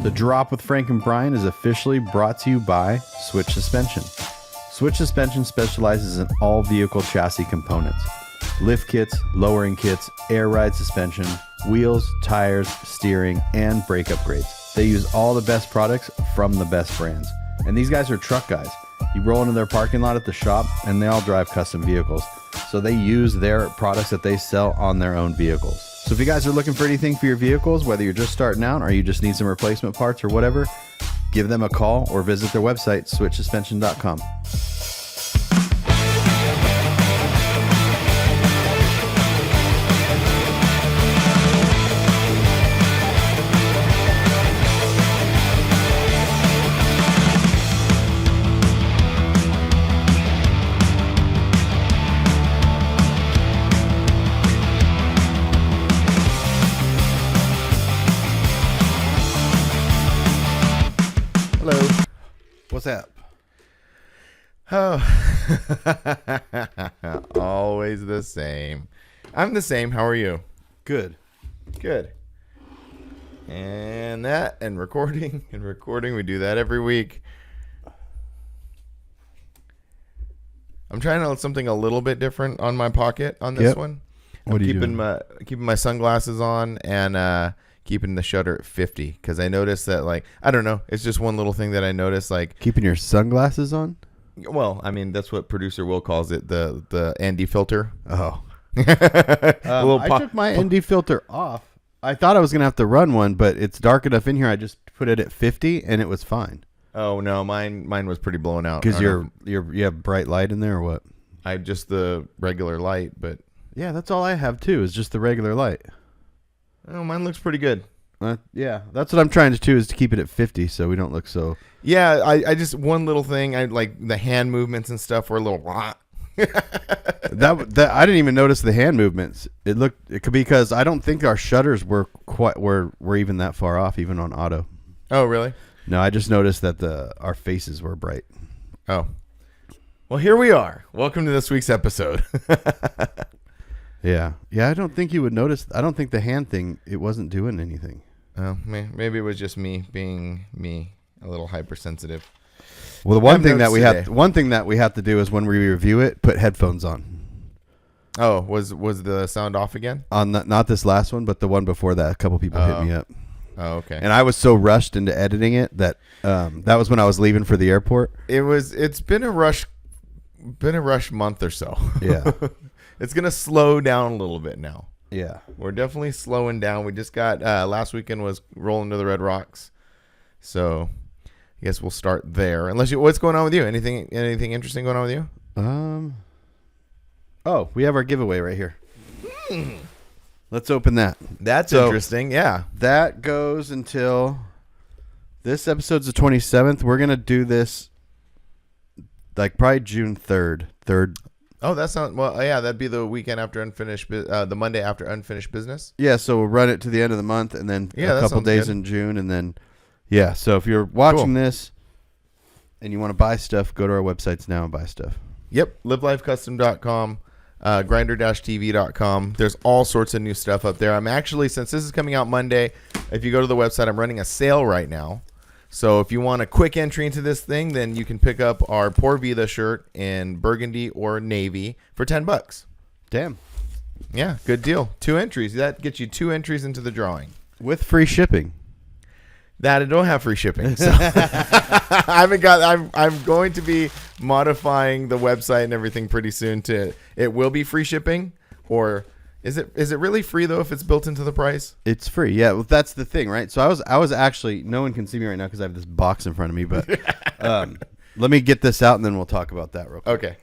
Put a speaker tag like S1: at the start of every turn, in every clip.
S1: The Drop with Frank and Brian is officially brought to you by Switch Suspension. Switch Suspension specializes in all vehicle chassis components. Lift kits, lowering kits, air ride suspension, wheels, tires, steering, and brake upgrades. They use all the best products from the best brands. And these guys are truck guys. You roll into their parking lot at the shop and they all drive custom vehicles. So they use their products that they sell on their own vehicles. So if you guys are looking for anything for your vehicles, whether you're just starting out or you just need some replacement parts or whatever, give them a call or visit their website, switchsuspension.com. What's up?
S2: Oh, always the same. I'm the same. How are you?
S1: Good.
S2: Good. And recording. We do that every week. I'm trying to something a little bit different on my pocket on this one.
S1: What are you doing?
S2: Keeping my sunglasses on and keeping the shutter at 50 because I noticed that, like, I don't know, it's just one little thing that I noticed, like
S1: Keeping your sunglasses on?
S2: Well, I mean, that's what producer Will calls it, the ND filter.
S1: Oh. I took my ND filter off. I thought I was going to have to run one, but it's dark enough in here. I just put it at 50 and it was fine.
S2: Oh no, mine was pretty blown out.
S1: Because you have bright light in there or what?
S2: I just the regular light, but
S1: yeah, that's all I have too, is just the regular light.
S2: Oh, mine looks pretty good.
S1: Yeah, that's what I'm trying to do, is to keep it at 50 so we don't look so.
S2: Yeah, I just one little thing. I like the hand movements and stuff were a little.
S1: that I didn't even notice the hand movements. It could be because I don't think our shutters were even that far off, even on auto.
S2: Oh, really?
S1: No, I just noticed that our faces were bright.
S2: Oh, well, here we are. Welcome to this week's episode.
S1: Yeah. I don't think you would notice. I don't think the hand thing, it wasn't doing anything.
S2: Oh, maybe it was just me being a little hypersensitive.
S1: Well, one thing that we have to do is when we review it, put headphones on.
S2: Oh, was the sound off again?
S1: On not this last one, but the one before that. A couple people hit me up.
S2: Oh, okay.
S1: And I was so rushed into editing it that that was when I was leaving for the airport.
S2: It's been a rush month or so.
S1: Yeah.
S2: It's going to slow down a little bit now.
S1: Yeah.
S2: We're definitely slowing down. We just got, last weekend was Rollin to the Red Rocks. So I guess we'll start there. What's going on with you? Anything interesting going on with you?
S1: Oh, we have our giveaway right here. Let's open that.
S2: That's interesting. Yeah.
S1: That goes until this episode's the 27th. We're going to do this like probably June 3rd.
S2: Oh, that sounds well. Yeah, that'd be the weekend after the Monday after unfinished business.
S1: Yeah, so we'll run it to the end of the month, and then a couple days in June, and then So if you're watching this and you want to buy stuff, go to our websites now and buy stuff.
S2: Yep, livelifecustom.com, grinder-tv.com. There's all sorts of new stuff up there. I'm actually, since this is coming out Monday, if you go to the website, I'm running a sale right now. So if you want a quick entry into this thing, then you can pick up our Por Vida shirt in burgundy or navy for $10.
S1: Damn.
S2: Yeah, good deal. 2 entries. That gets you 2 entries into the drawing.
S1: With free shipping.
S2: That I don't have free shipping. So I'm going to be modifying the website and everything pretty soon it will be free shipping, or is it really free though if it's built into the price?
S1: It's free. Yeah, well, that's the thing, right? So I was actually, no one can see me right now because I have this box in front of me, but let me get this out and then we'll talk about that real quick.
S2: Okay.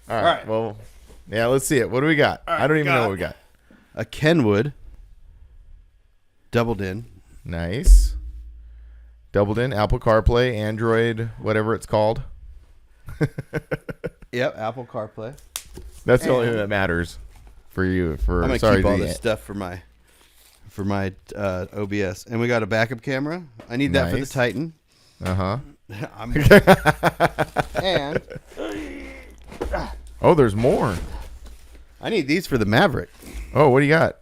S2: All right. Well, yeah, let's see it. What do we got? I don't even know what we got.
S1: A Kenwood doubled in.
S2: Nice. Doubled in, Apple CarPlay, Android, whatever it's called.
S1: Yep, Apple CarPlay.
S2: That's the only thing that matters for you.
S1: I'm gonna keep all this stuff for my OBS, and we got a backup camera. I need that for the Titan. And
S2: oh, there's more.
S1: I need these for the Maverick.
S2: Oh, what do you got?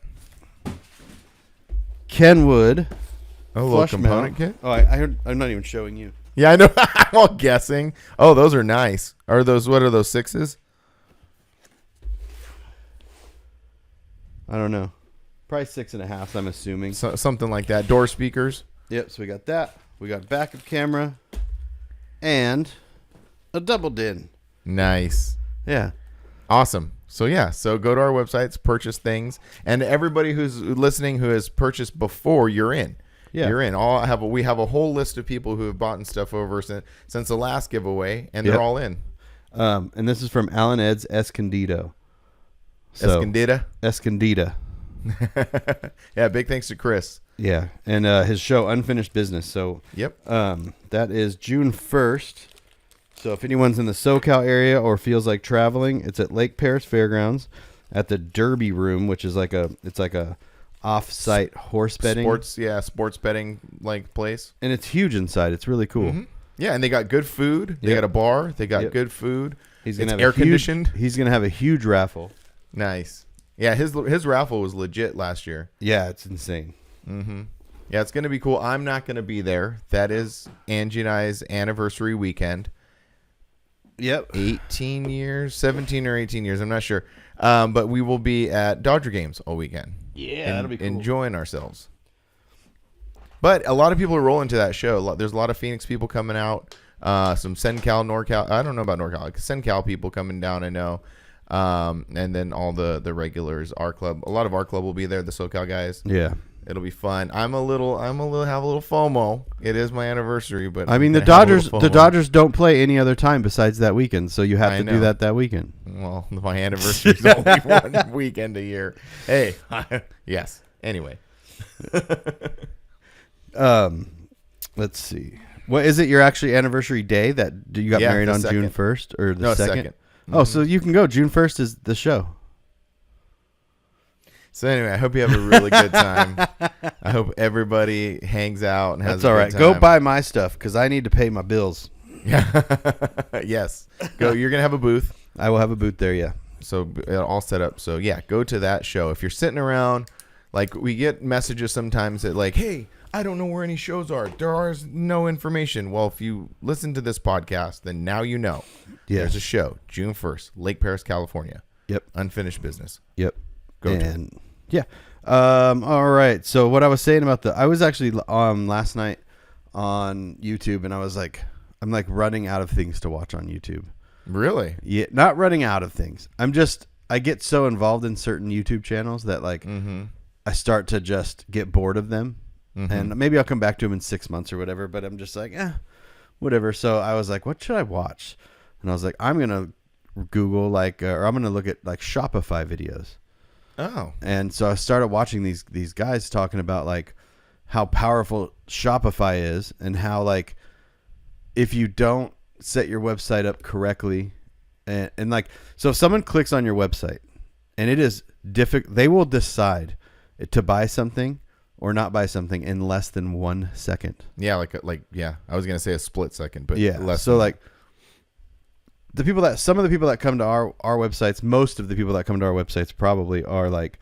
S1: Kenwood
S2: A little
S1: flush
S2: component
S1: mount.
S2: kit.
S1: Oh, I heard, I'm not even showing you.
S2: Yeah, I know. I'm all guessing. Oh, those are nice. Are those, what are those, 6s?
S1: I don't know. Probably 6.5. I'm assuming.
S2: Something like that. Door speakers.
S1: Yep. So we got that. We got backup camera, and a double din.
S2: Nice.
S1: Yeah.
S2: Awesome. So yeah, so go to our websites, purchase things, and everybody who's listening who has purchased before, you're in.
S1: Yeah.
S2: You're in. We have a whole list of people who have bought stuff over since the last giveaway, and they're
S1: Yep.
S2: all in.
S1: And this is from Alan Ed's Escondido.
S2: Escondida. Yeah, big thanks to Chris.
S1: Yeah, and his show Unfinished Business. So
S2: Yep.
S1: that is June 1st. So if anyone's in the SoCal area or feels like traveling, it's at Lake Paris Fairgrounds at the Derby Room, which is like a off-site horse betting.
S2: Sports betting like place.
S1: And it's huge inside. It's really cool.
S2: Mm-hmm. Yeah, and they got good food. They
S1: Yep.
S2: got a bar. They got
S1: Yep.
S2: good food.
S1: He's gonna
S2: It's
S1: have
S2: air conditioned.
S1: He's gonna have a huge raffle.
S2: Nice. Yeah, his raffle was legit last year.
S1: Yeah, it's insane.
S2: Mm-hmm. Yeah, it's gonna be cool. I'm not gonna be there. That is Angie and I's anniversary weekend.
S1: Yep.
S2: 18 years, 17 or 18 years. I'm not sure. But we will be at Dodger games all weekend.
S1: Yeah, that'll be cool.
S2: Enjoying ourselves. But a lot of people are rolling to that show. There's a lot of Phoenix people coming out. Some SenCal, NorCal. I don't know about NorCal. SenCal people coming down, I know. And then all the regulars. Our club. A lot of our club will be there. The SoCal guys.
S1: Yeah.
S2: It'll be fun. Have a little FOMO. It is my anniversary, but
S1: I mean,
S2: I'm
S1: the
S2: gonna have a little
S1: Dodgers
S2: FOMO.
S1: don't play any other time besides that weekend, so you have
S2: I
S1: to
S2: know.
S1: do that weekend.
S2: Well, my anniversary is only one weekend a year. Hey, yes. Anyway,
S1: Let's see. What is it? Your actually anniversary day that you got married
S2: the
S1: on June
S2: second.
S1: 1st or the
S2: No,
S1: second?
S2: second.
S1: Oh, so you can go. June 1st is the show.
S2: So anyway, I hope you have a really good time. I hope everybody hangs out and has
S1: That's
S2: a
S1: all
S2: good
S1: right.
S2: time.
S1: Go buy my stuff because I need to pay my bills.
S2: Yeah. Yes. Go. You're gonna have a booth.
S1: I will have a booth there. Yeah.
S2: So all set up. So yeah, go to that show. If you're sitting around, like we get messages sometimes that like, hey, I don't know where any shows are. There is no information. Well, if you listen to this podcast, then now you know.
S1: Yes.
S2: There's a show, June 1st, Lake Paris, California.
S1: Yep.
S2: Unfinished business.
S1: Yep.
S2: Go to
S1: and yeah. All right. So what I was saying about I was actually last night on YouTube, and I'm like running out of things to watch on YouTube.
S2: Really?
S1: Yeah, not running out of things. I get so involved in certain YouTube channels that like I start to just get bored of them. And maybe I'll come back to them in 6 months or whatever, but I'm just like, whatever. So I was like, what should I watch? And I was like, I'm going to Google or I'm going to look at like Shopify videos.
S2: Oh.
S1: And so I started watching these guys talking about like how powerful Shopify is and how like if you don't set your website up correctly and like so if someone clicks on your website and it is difficult, they will decide to buy something or not buy something in less than 1 second.
S2: Yeah, yeah. I was gonna say a split second, but
S1: Yeah.
S2: less.
S1: So like some of the people that come to our websites, most of the people that come to our websites probably are like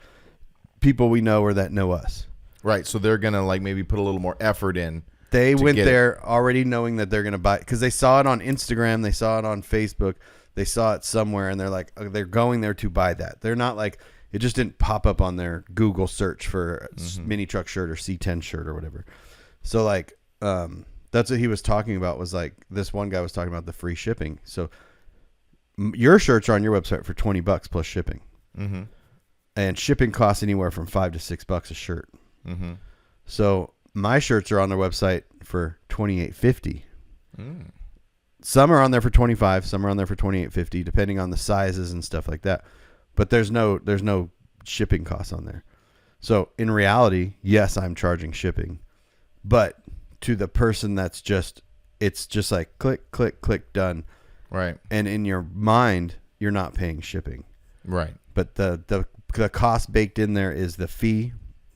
S1: people we know or that know us.
S2: Right. So they're gonna like maybe put a little more effort in.
S1: They went
S2: get
S1: there already knowing that they're going to buy because they saw it on Instagram. They saw it on Facebook. They saw it somewhere and they're like, they're going there to buy that. They're not like, it just didn't pop up on their Google search for mini truck shirt or C10 shirt or whatever. So like, that's what he was talking about was like, this one guy was talking about the free shipping. So your shirts are on your website for $20 plus shipping.
S2: Mm-hmm.
S1: And shipping costs anywhere from $5 to $6 a shirt.
S2: Mm-hmm.
S1: So my shirts are on their website for $28.50. Some are on there for $25, some are on there for $28.50, depending on the sizes and stuff like that. But there's no shipping costs on there. So in reality, yes, I'm charging shipping, but to the person it's just like click, click, click, done.
S2: Right.
S1: And in your mind, you're not paying shipping.
S2: Right.
S1: But the cost baked in there is the fee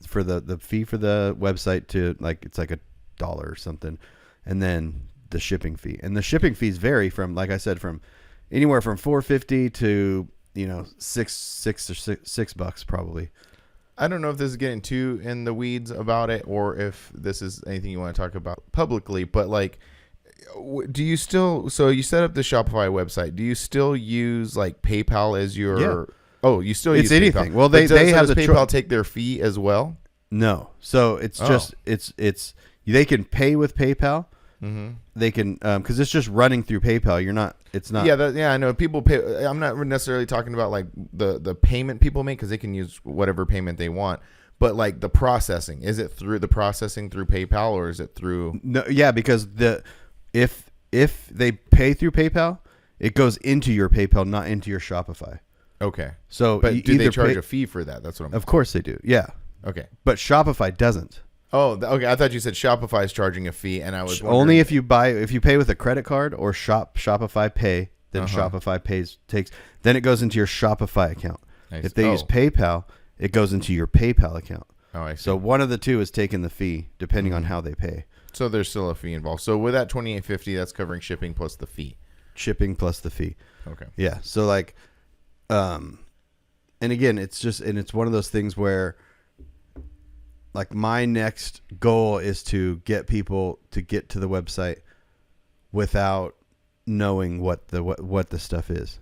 S1: for the fee for the website to like it's like $1 or something, and then the shipping fee. And the shipping fees vary from, like I said, from anywhere from $4.50 to $6 probably.
S2: I don't know if this is getting too in the weeds about it or if this is anything you want to talk about publicly, but like, do you still, so you set up the Shopify website. Do you still use like PayPal as your,
S1: Yeah.
S2: Oh, you still
S1: It's
S2: use
S1: anything.
S2: PayPal.
S1: Well, they have
S2: does
S1: the
S2: PayPal take their fee as well?
S1: No. So it's just, it's, they can pay with PayPal. Mm-hmm. They can, because it's just running through PayPal. You're not, it's not.
S2: Yeah, I know people pay. I'm not necessarily talking about like the payment people make because they can use whatever payment they want. But like the processing, is it through the processing through PayPal or is it through?
S1: No, yeah, because if they pay through PayPal, it goes into your PayPal, not into your Shopify.
S2: Okay.
S1: So,
S2: but do they charge a fee for that? That's what I'm.
S1: Of course they do. Yeah.
S2: Okay.
S1: But Shopify doesn't.
S2: Oh, okay. I thought you said Shopify is charging a fee, and I was wondering.
S1: Only if you pay with a credit card or Shopify Pay, then Shopify takes. Then it goes into your Shopify account. If they use PayPal, it goes into your PayPal account.
S2: Oh, I see.
S1: So one of the two is taking the fee, depending on how they pay.
S2: So there's still a fee involved. So with that $28.50, that's covering shipping plus the fee.
S1: Shipping plus the fee.
S2: Okay.
S1: Yeah. So like, and again, it's one of those things where, like, my next goal is to get people to get to the website without knowing what the stuff is.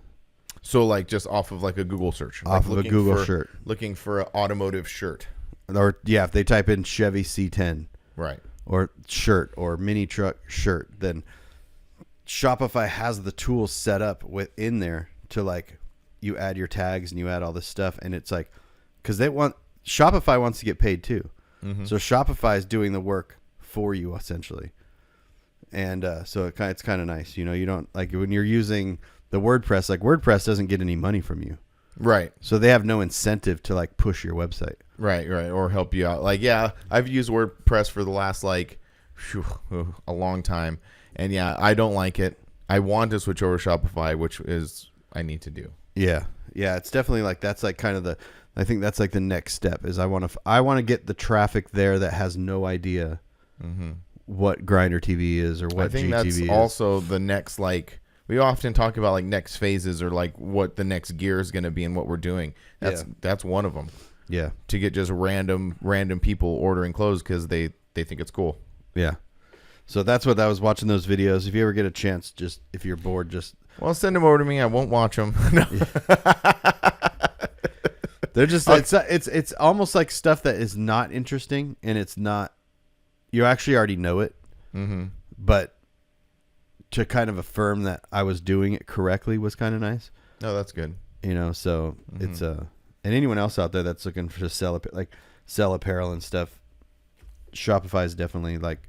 S2: So like just off of like a Google search.
S1: Off of a Google shirt.
S2: Looking for an automotive shirt.
S1: Or if they type in Chevy C10.
S2: Right.
S1: Or shirt or mini truck shirt, then Shopify has the tools set up within there to, like, you add your tags and you add all this stuff, and it's like, because Shopify wants to get paid too. Mm-hmm. So Shopify is doing the work for you essentially. And so it's kind of nice. You know, you don't, like, when you're using the WordPress, like, WordPress doesn't get any money from you.
S2: Right.
S1: So they have no incentive to, like, push your website.
S2: Right. Or help you out. Like, yeah, I've used WordPress for the last, like, a long time. And yeah, I don't like it. I want to switch over to Shopify, which is I need to do.
S1: Yeah. Yeah. It's definitely like, that's like kind of I think that's like the next step is I want to get the traffic there that has no idea what Grindr TV is or what
S2: I think
S1: GTV
S2: that's
S1: is.
S2: also the next, like, we often talk about like next phases or like what the next gear is going to be and what we're doing. That's one of them.
S1: Yeah.
S2: To get just random people ordering clothes because they think it's cool.
S1: Yeah. So that's what I was watching those videos. If you ever get a chance, just if you're bored, just
S2: send them over to me. I won't watch them. No.
S1: They're just it's almost like stuff that is not interesting, and it's not. You actually already know it, but to kind of affirm that I was doing it correctly was kind of nice.
S2: No, that's good.
S1: You know, so it's and anyone else out there that's looking to sell apparel and stuff, Shopify is definitely like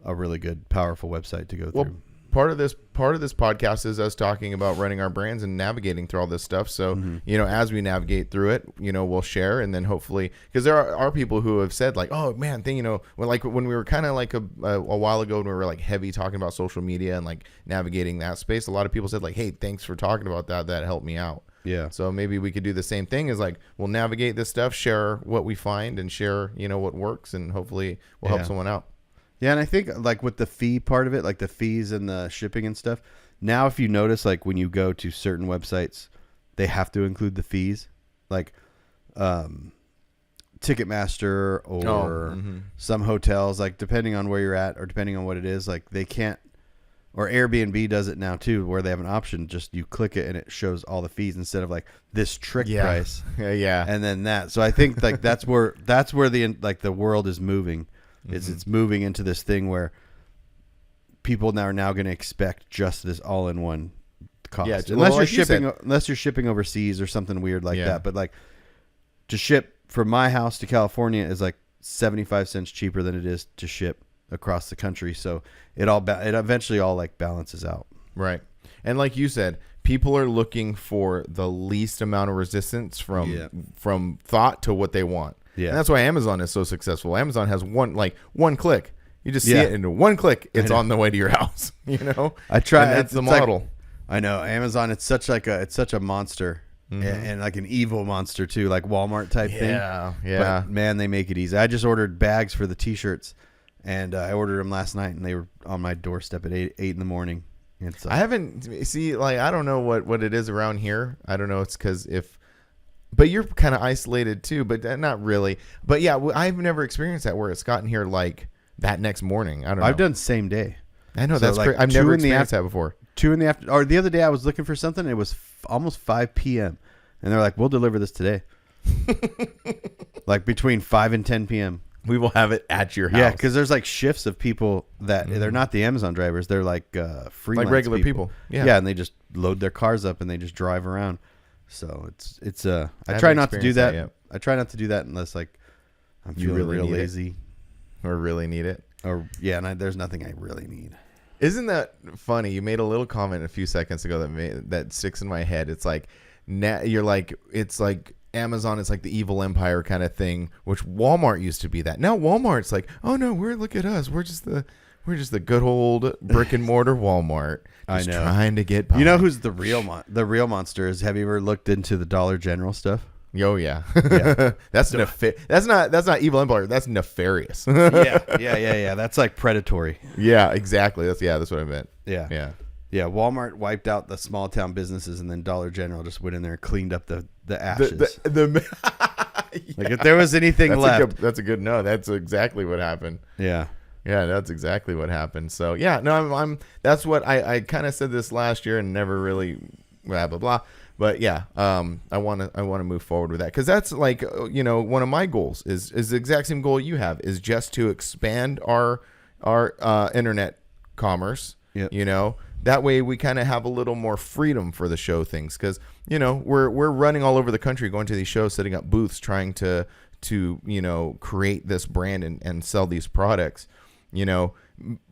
S1: a really good, powerful website to go through.
S2: Part of this podcast is us talking about running our brands and navigating through all this stuff. So, you know, as we navigate through it, you know, we'll share, and then hopefully, because there are people who have said like, oh man, you know, when we were kind of like a while ago when we were like heavy talking about social media and like navigating that space, a lot of people said like, hey, thanks for talking about that. That helped me out.
S1: Yeah.
S2: So maybe we could do the same thing is like, we'll navigate this stuff, share what we find and share, you know, what works, and hopefully we'll help someone out.
S1: Yeah, and I think like with the fee part of it, like the fees and the shipping and stuff, now if you notice, like when you go to certain websites, they have to include the fees, like Ticketmaster or some hotels, like depending on where you're at or depending on what it is, like they can't, or Airbnb does it now too, where they have an option, just you click it and it shows all the fees instead of like this trick price.
S2: Yeah.
S1: And then that. So I think like that's where the world is moving. It's moving into this thing where people are now going to expect just this all-in-one cost. Yeah, unless you're shipping overseas or something weird like that. But like to ship from my house to California is like 75 cents cheaper than it is to ship across the country. So it eventually all like balances out.
S2: Right. And like you said, people are looking for the least amount of resistance from thought to what they want. Yeah. And that's why Amazon is so successful. Amazon has one click. You just see it in one click. It's on the way to your house. You know,
S1: I try.
S2: And that's the model.
S1: Like, I know Amazon. It's such a monster and like an evil monster too, like Walmart type thing. Yeah. But man, they make it easy. I just ordered bags for the T-shirts, and I ordered them last night, and they were on my doorstep at 8 in the morning. I
S2: haven't I don't know what it is around here. I don't know. It's because But you're kind of isolated too, but not really. But yeah, I've never experienced that where it's gotten here like that next morning. I don't know.
S1: I've done same day.
S2: I know,
S1: So,
S2: that's
S1: like,
S2: crazy. I've
S1: 2
S2: never
S1: in the
S2: experienced that before.
S1: 2 in the afternoon, or the other day I was looking for something. And it was almost 5 p.m. and they're like, "We'll deliver this today." Like between 5 and 10 p.m.
S2: We will have it at your house.
S1: Yeah, because there's like shifts of people that they're not the Amazon drivers. They're like freelance,
S2: like regular people.
S1: Yeah, and they just load their cars up and they just drive around. So it's I
S2: haven't
S1: try not to do
S2: experienced
S1: that.
S2: that yet.
S1: I try not to do that unless like I'm
S2: You
S1: feeling
S2: really
S1: real
S2: need it.
S1: lazy.
S2: Or really need it.
S1: Or yeah, and there's nothing I really need.
S2: Isn't that funny? You made a little comment a few seconds ago that sticks in my head. It's like you're like, it's like Amazon is like the evil empire kind of thing, which Walmart used to be that. Now Walmart's like, oh no, look at us. We're just the good old brick and mortar Walmart. Just
S1: I know.
S2: Trying to get by.
S1: You know who's the real monster is? Have you ever looked into the Dollar General stuff?
S2: Oh yeah,
S1: Yeah.
S2: that's not evil empire. That's nefarious.
S1: Yeah. That's like predatory.
S2: Yeah, exactly. That's what I meant.
S1: Yeah. Walmart wiped out the small town businesses, and then Dollar General just went in there and cleaned up the ashes. Like if there was anything left.
S2: That's a good no. That's exactly what happened.
S1: Yeah.
S2: Yeah, that's exactly what happened. So yeah, no, I'm that's what I kind of said this last year and never really blah blah blah. But yeah, I want to move forward with that because that's like one of my goals is the exact same goal you have is just to expand our internet commerce.
S1: Yep.
S2: That way we kind of have a little more freedom for the show things because we're running all over the country going to these shows, setting up booths, trying to create this brand and sell these products.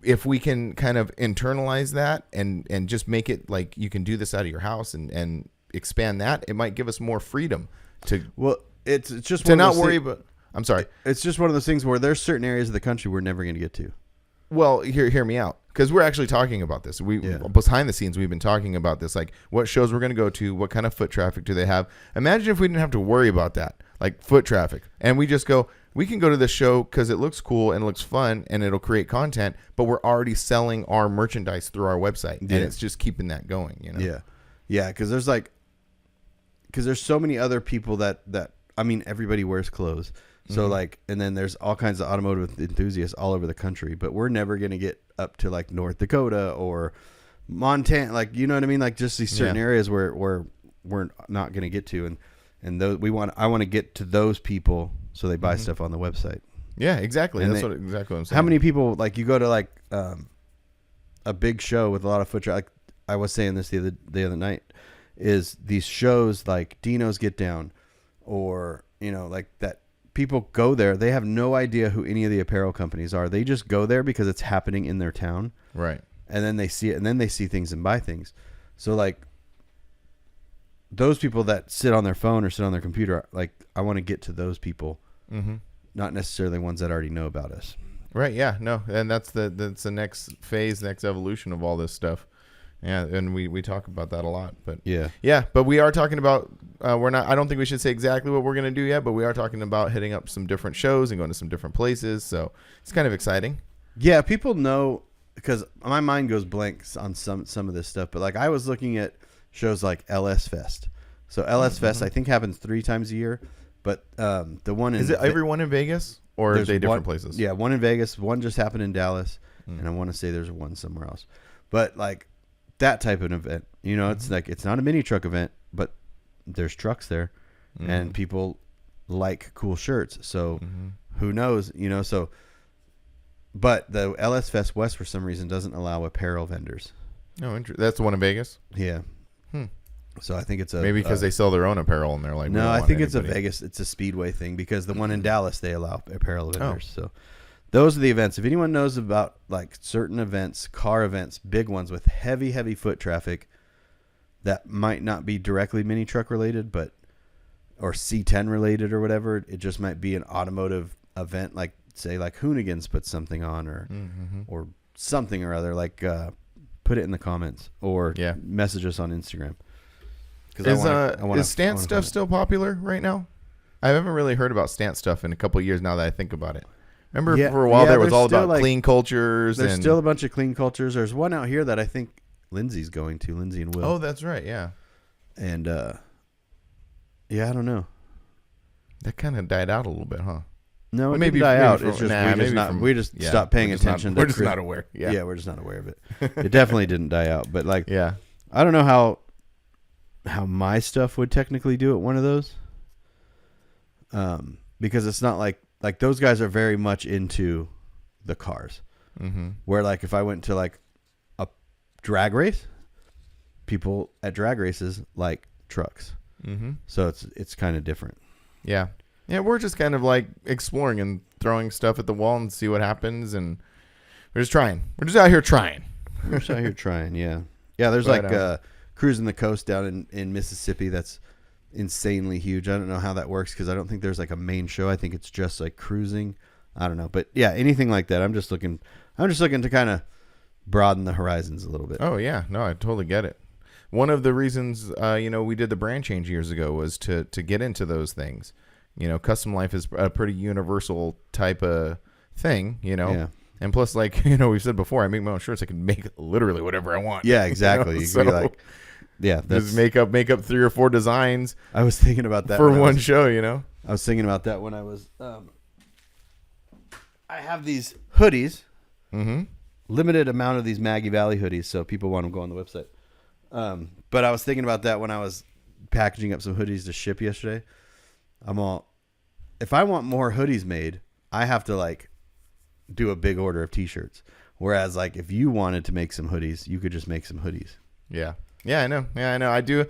S2: If we can kind of internalize that and just make it like you can do this out of your house and expand that, it might give us more freedom to
S1: it's just
S2: to not worry about. I'm sorry.
S1: It's just one of those things where there's certain areas of the country we're never going to get to.
S2: Well, hear me out because we're actually talking about this. Behind the scenes, we've been talking about this, like what shows we're going to go to, what kind of foot traffic do they have. Imagine if we didn't have to worry about that, like foot traffic, and we just go. We can go to this show because it looks cool and it looks fun and it'll create content, but we're already selling our merchandise through our website, and it's just keeping that going.
S1: Yeah, because there's so many other people that everybody wears clothes. So and then there's all kinds of automotive enthusiasts all over the country, but we're never going to get up to like North Dakota or Montana, like, you know what I mean? Like just these certain areas where we're not going to get to. And those I want to get to those people so they buy stuff on the website.
S2: Yeah, exactly. That's exactly what I'm saying.
S1: How many people, like you go to like a big show with a lot of foot traffic, like I was saying this the other night, is these shows like Dino's Get Down or, like that. People go there. They have no idea who any of the apparel companies are. They just go there because it's happening in their town.
S2: Right.
S1: And then they see it, and then they see things and buy things. So like those people that sit on their phone or sit on their computer, like I want to get to those people, not necessarily ones that already know about us.
S2: Right. Yeah. No. And that's the next phase, next evolution of all this stuff. Yeah, and we talk about that a lot, but but we are talking about we're not. I don't think we should say exactly what we're gonna do yet, but we are talking about hitting up some different shows and going to some different places. So it's kind of exciting.
S1: Yeah, people know because my mind goes blank on some of this stuff. But like I was looking at shows like LS Fest. So LS Fest I think happens 3 times a year, but the one
S2: is it every one in Vegas or are they different places?
S1: Yeah, one in Vegas, one just happened in Dallas, and I want to say there's one somewhere else, but like. That type of event, it's like it's not a mini truck event, but there's trucks there, and people like cool shirts. So who knows, So, but the LS Fest West for some reason doesn't allow apparel vendors.
S2: No, that's the one in Vegas.
S1: Yeah. So I think it's
S2: maybe because they sell their own apparel and they're like,
S1: no, I think it's a Vegas. It's a Speedway thing because the one in Dallas they allow apparel vendors. So. Those are the events. If anyone knows about like certain events, car events, big ones with heavy foot traffic that might not be directly mini truck related, but or C10 related or whatever, it just might be an automotive event, like say like Hoonigans put something on or something or other. Like put it in the comments or message us on Instagram.
S2: Is Stance stuff still popular right now? I haven't really heard about Stance stuff in a couple of years now that I think about it. Remember for a while there was all about like, clean cultures.
S1: There's still a bunch of clean cultures. There's one out here that I think Lindsay's going to, Lindsay and Will.
S2: Oh, that's right. Yeah.
S1: And, I don't know.
S2: That kind of died out a little bit, huh?
S1: No,
S2: Well,
S1: it
S2: maybe
S1: didn't die
S2: maybe
S1: out.
S2: from-
S1: It's just
S2: nah, maybe
S1: we just stopped paying attention.
S2: We're just not aware.
S1: Yeah, we're just not aware of it. It definitely didn't die out. But like,
S2: Yeah.
S1: I don't know how my stuff would technically do at one of those. Because it's not like those guys are very much into the cars.
S2: Mm-hmm.
S1: Where like if I went to like a drag race, people at drag races like trucks.
S2: Mm-hmm.
S1: So it's kind of different.
S2: Yeah. Yeah, we're just kind of like exploring and throwing stuff at the wall and see what happens, and we're just trying. We're just out here trying.
S1: We're just out here trying, yeah. Yeah, there's
S2: But,
S1: like cruising the coast down in Mississippi that's insanely huge. I don't know how that works because I don't think there's like a main show. I think it's just like cruising. I don't know. But yeah, anything like that. I'm just looking to kind of broaden the horizons a little bit.
S2: Oh, yeah. No, I totally get it. One of the reasons, we did the brand change years ago was to get into those things. Custom life is a pretty universal type of thing,
S1: Yeah.
S2: And plus, like, we've said before, I make my own shirts. I can make literally whatever I want.
S1: Yeah, exactly. You could be like, yeah, that's
S2: just make up 3 or 4 designs.
S1: I was thinking about that
S2: for one show,
S1: I was thinking about that when I was, I have these hoodies, limited amount of these Maggie Valley hoodies. So people want to go on the website. But I was thinking about that when I was packaging up some hoodies to ship yesterday. If I want more hoodies made, I have to like do a big order of t-shirts. Whereas like if you wanted to make some hoodies, you could just make some hoodies.
S2: Yeah. Yeah, I know. I do.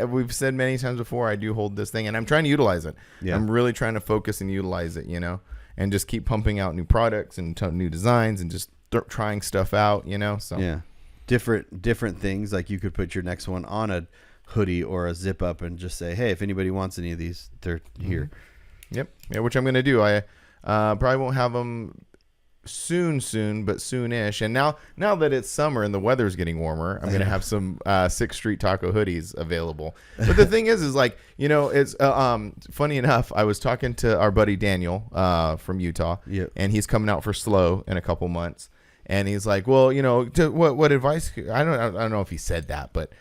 S2: We've said many times before, I do hold this thing and I'm trying to utilize it. Yeah. I'm really trying to focus and utilize it, and just keep pumping out new products and new designs and just trying stuff out, so.
S1: Yeah. Different things. Like you could put your next one on a hoodie or a zip up and just say, hey, if anybody wants any of these, they're here.
S2: Yep. Yeah, which I'm going to do. I probably won't have them soon, but soonish. And now that it's summer and the weather's getting warmer, I'm going to have some 6th Street Taco hoodies available. But the thing is like, it's funny enough, I was talking to our buddy Daniel from Utah, and he's coming out for SLO in a couple months. And he's like, well, what advice? I don't know if he said that, but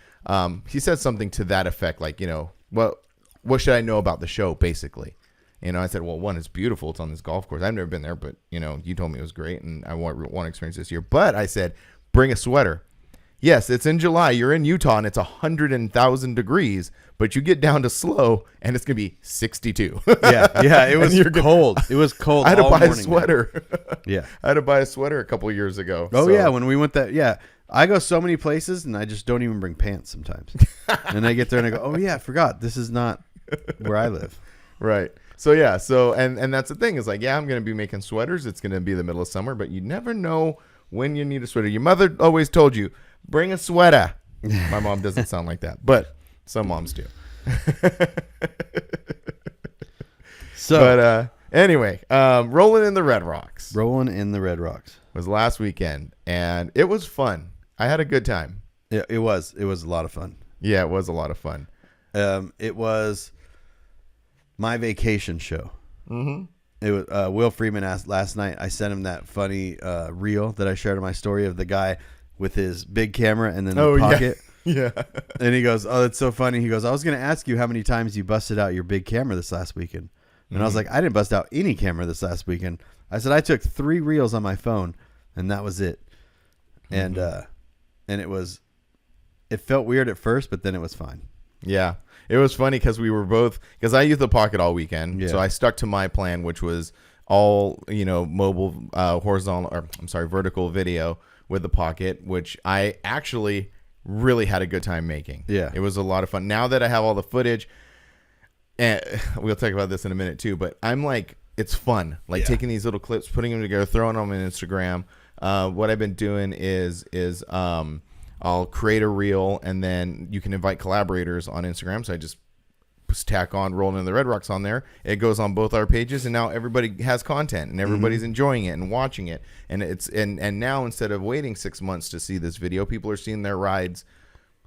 S2: he said something to that effect, like, what should I know about the show, basically? I said, well, one, it's beautiful. It's on this golf course. I've never been there, but, you told me it was great, and I want to experience this year. But I said, bring a sweater. Yes, it's in July. You're in Utah, and it's 100,000 degrees, but you get down to SLO, and it's going to be 62.
S1: Yeah, it was cold. It was cold.
S2: I had to buy
S1: morning,
S2: a sweater.
S1: Yeah.
S2: I had to buy a sweater a couple of years ago.
S1: Oh, yeah, when we went I go so many places, and I just don't even bring pants sometimes. And I get there, and I go, oh, yeah, I forgot. This is not where I live.
S2: Right. So, yeah. So, and that's the thing is like, yeah, I'm going to be making sweaters. It's going to be the middle of summer, but you never know when you need a sweater. Your mother always told you, bring a sweater. My mom doesn't sound like that, but some moms do. But anyway, Rollin in the Red Rocks.
S1: Rollin in the Red Rocks
S2: was last weekend, and it was fun. I had a good time.
S1: Yeah, it was. It was a lot of fun.
S2: Yeah, it was a lot of fun.
S1: It was my vacation show.
S2: Mm-hmm.
S1: It was Will Freeman asked last night. I sent him that funny reel that I shared in my story of the guy with his big camera and then the pocket.
S2: Yeah.
S1: And he goes, oh, that's so funny. He goes, I was going to ask you how many times you busted out your big camera this last weekend. And I was like, I didn't bust out any camera this last weekend. I said, I took 3 reels on my phone and that was it. And it felt weird at first, but then it was fine.
S2: Yeah. It was funny because because I used the pocket all weekend.
S1: Yeah.
S2: So I stuck to my plan, which was all, mobile, vertical video with the pocket, which I actually really had a good time making.
S1: Yeah.
S2: It was a lot of fun. Now that I have all the footage, and we'll talk about this in a minute too, but I'm like, it's fun. Like taking these little clips, putting them together, throwing them on Instagram. What I've been doing is I'll create a reel and then you can invite collaborators on Instagram. So I just tack on Rollin in the Red Rocks on there. It goes on both our pages and now everybody has content and everybody's enjoying it and watching it. And and now instead of waiting 6 months to see this video, people are seeing their rides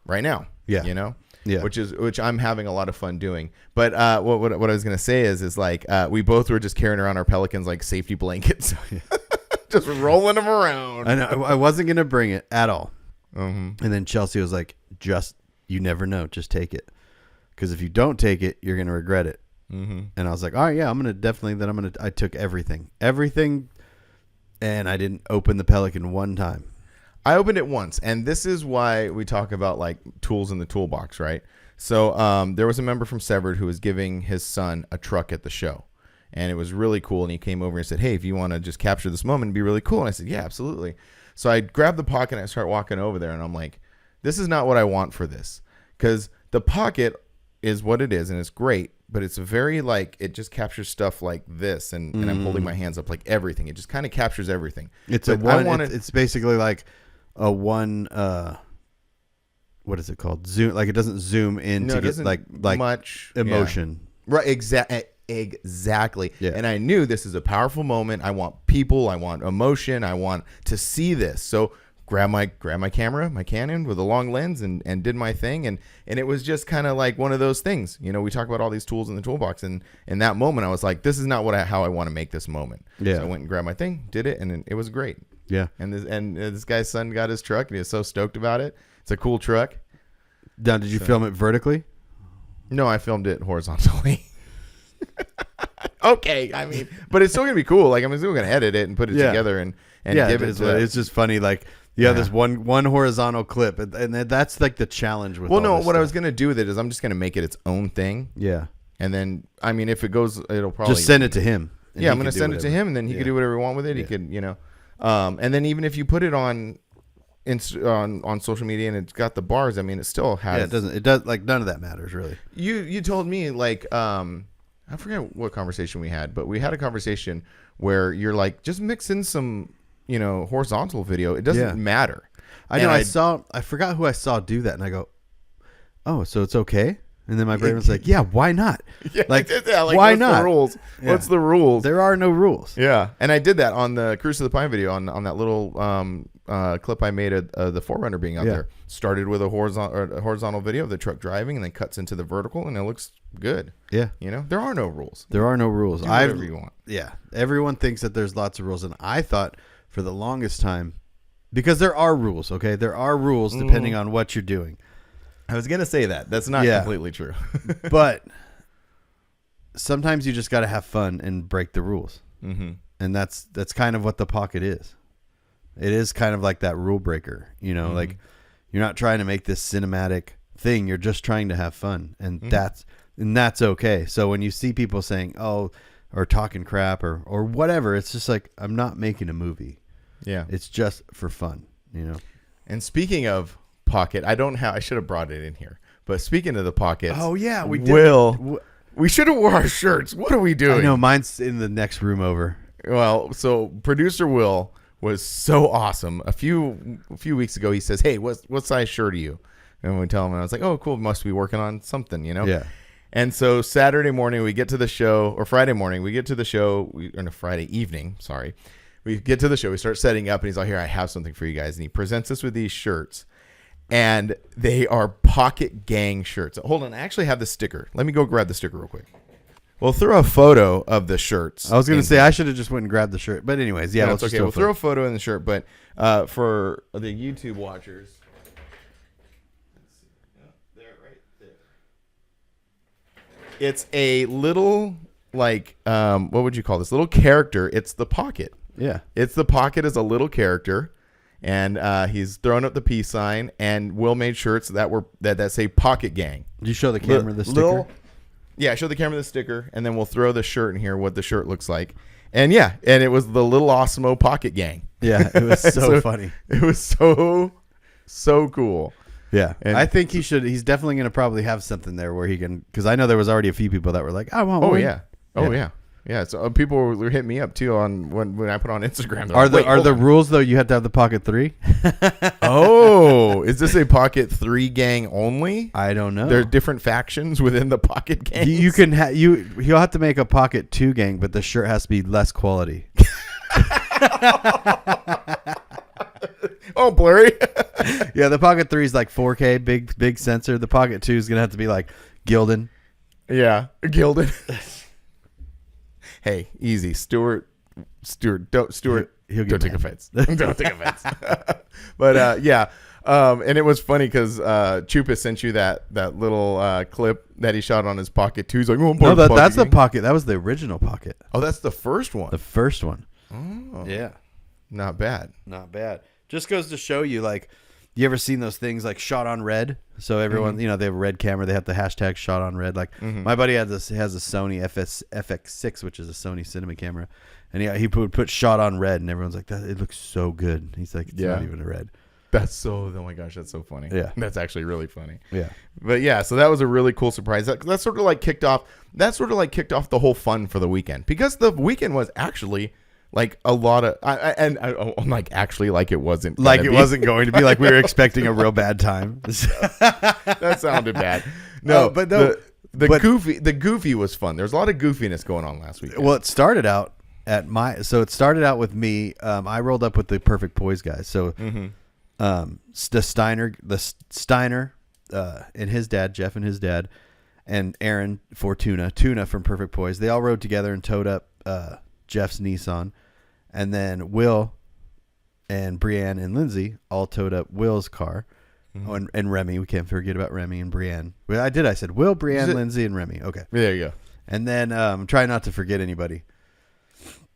S2: right now.
S1: Yeah.
S2: Yeah. Which I'm having a lot of fun doing. But what I was going to say is like we both were just carrying around our Pelicans like safety blankets. Just rolling them around.
S1: I know. I wasn't going to bring it at all.
S2: Mm-hmm.
S1: And then Chelsea was like, you never know. Just take it. Because if you don't take it, you're going to regret it.
S2: Mm-hmm.
S1: And I was like, all right, yeah, I took everything, and I didn't open the Pelican one time.
S2: I opened it once, and this is why we talk about like tools in the toolbox, right? So there was a member from Severed who was giving his son a truck at the show, and it was really cool. And he came over and said, "Hey, if you want to just capture this moment, it'd be really cool." And I said, "Yeah, absolutely." So I grabbed the pocket and I start walking over there, and I'm like, "This is not what I want for this," because the pocket is what it is, and it's great, but it's very like it just captures stuff like this, and I'm holding my hands up like everything. It just kind of captures everything.
S1: It's it's basically like a one. What is it called? Zoom. Like it doesn't zoom in to get like
S2: much
S1: emotion.
S2: Yeah. Right. Exactly.
S1: Yeah.
S2: And I knew this is a powerful moment. I want people. I want emotion. I want to see this. So grab my camera, my Canon with a long lens, and did my thing. And it was just kind of like one of those things. You know, we talk about all these tools in the toolbox, and in that moment, I was like, this is not how I want to make this moment.
S1: Yeah.
S2: So I went and grabbed my thing, did it, and it was great.
S1: Yeah.
S2: And this guy's son got his truck, and he was so stoked about it. It's a cool truck.
S1: Now, did you film it vertically?
S2: No, I filmed it horizontally. Okay, I mean, but it's still gonna be cool. Like I'm still gonna edit it and put it together and give it to.
S1: It's just funny. Like this one horizontal clip, and that's like the challenge with.
S2: Well, no, what I was gonna do with it is I'm just gonna make it its own thing.
S1: Yeah.
S2: And then I mean, if it goes, it'll probably
S1: just send it to him.
S2: Yeah, I'm gonna send it to him, and then he can do whatever he wants with it. He could, and then even if you put it on social media and it's got the bars, I mean, it still has.
S1: Yeah, it does like none of that matters really.
S2: You told me like I forget what conversation we had, but we had a conversation where you're like, just mix in some, horizontal video. It doesn't matter.
S1: I know. I forgot who I saw do that, and I go, oh, so it's okay. And then my brain was like, yeah, why not?
S2: Yeah,
S1: like
S2: why not? The rules? Yeah. What's the rules?
S1: There are no rules.
S2: Yeah, and I did that on the Cruise to the Pine video on that little clip I made of the 4Runner being out there. Started with a horizontal video of the truck driving, and then cuts into the vertical, and it looks good.
S1: Yeah,
S2: there are no rules.
S1: There are no rules.
S2: Do whatever you want.
S1: Yeah, everyone thinks that there's lots of rules, and I thought for the longest time, because there are rules. Okay, there are rules depending on what you're doing.
S2: I was gonna say that. That's not completely true.
S1: But sometimes you just got to have fun and break the rules, and that's kind of what the pocket is. It is kind of like that rule breaker, like you're not trying to make this cinematic thing. You're just trying to have fun, and that's okay. So when you see people saying, "Oh," or talking crap or whatever, it's just like, I'm not making a movie. Yeah, it's just for fun,
S2: And speaking of pocket, I should have brought it in here. But speaking of the pockets,
S1: oh yeah, we did.
S2: We should have wore our shirts. What are we doing?
S1: I know, mine's in the next room over.
S2: Well, so producer Will was so awesome. A few weeks ago, he says, "Hey, what size shirt are you?" And we tell him, and I was like, "Oh, cool, must be working on something,
S1: Yeah.
S2: And so Saturday morning we get to the show, or Friday morning we get to the show, Friday evening, sorry. We get to the show, we start setting up, and he's like, "Here, I have something for you guys." And he presents us with these shirts. And they are Pocket Gang shirts. Hold on, I actually have the sticker. Let me go grab the sticker real quick. We'll throw a photo of the shirts.
S1: I was going to say I should have just went and grabbed the shirt. But anyways, yeah.
S2: No, it's okay. We'll throw a photo in the shirt. But for the YouTube watchers. Let's see. There, right there. It's a little, like, what would you call this? Little character. It's the Pocket.
S1: Yeah.
S2: It's the Pocket as a little character. And he's thrown up the peace sign, and Will made shirts that say Pocket Gang.
S1: Did you show the camera the sticker?
S2: Yeah, show the camera the sticker, and then we'll throw the shirt in here, what the shirt looks like. And it was the Little Awesemo Pocket Gang.
S1: Yeah, it was so funny.
S2: It was so cool.
S1: Yeah, and I think he's definitely going to probably have something there where he can, because I know there was already a few people that were like, I want one.
S2: Yeah. Yeah, so people were hitting me up too on when I put on Instagram.
S1: Are the rules though? You have to have the Pocket 3.
S2: Oh, is this a Pocket 3 gang only?
S1: I don't know.
S2: There are different factions within the Pocket gang.
S1: You can he'll have to make a Pocket 2 gang, but the shirt has to be less quality.
S2: Oh, blurry.
S1: Yeah, the Pocket 3 is like 4K, big sensor. The Pocket 2 is gonna have to be like Gildan.
S2: Yeah, Gildan. Hey, easy. Stuart Stuart,
S1: He'll get
S2: don't take
S1: mad.
S2: offense. Don't take offense. But yeah. And it was funny because Chupa sent you that little clip that he shot on his pocket too. He's like, oh,
S1: no, that's the pocket. That was the original pocket.
S2: Oh, that's the first one.
S1: The first one.
S2: Oh,
S1: Yeah.
S2: not bad.
S1: Not bad. Just goes to show you, like, you ever seen those things like shot on red? So everyone, they have a red camera. They have the hashtag shot on red. Like my buddy has a Sony FX6, which is a Sony cinema camera, and he would put shot on red, and everyone's like, that it looks so good. He's like, it's not even a red.
S2: Oh my gosh, that's so funny.
S1: Yeah,
S2: that's actually really funny.
S1: Yeah,
S2: but yeah, so that was a really cool surprise. That sort of like kicked off the whole fun for the weekend, because the weekend was actually like a lot of, I'm like, actually, like it wasn't
S1: like it wasn't going to be like we were expecting a real bad time.
S2: That sounded bad. No,
S1: but
S2: the goofy was fun. There's a lot of goofiness going on last week.
S1: Well, it started out with me. I rolled up with the Perfect Poise guys. So, the Steiner, and his dad, Jeff and his dad, and Aaron Tuna from Perfect Poise. They all rode together and towed up Jeff's Nissan, and then Will and Brienne and Lindsay all towed up Will's car. Oh, and Remy. We can't forget about Remy and Brienne. Well, I said Will, Brienne, Lindsay, and Remy. Okay.
S2: There you go.
S1: And then try not to forget anybody.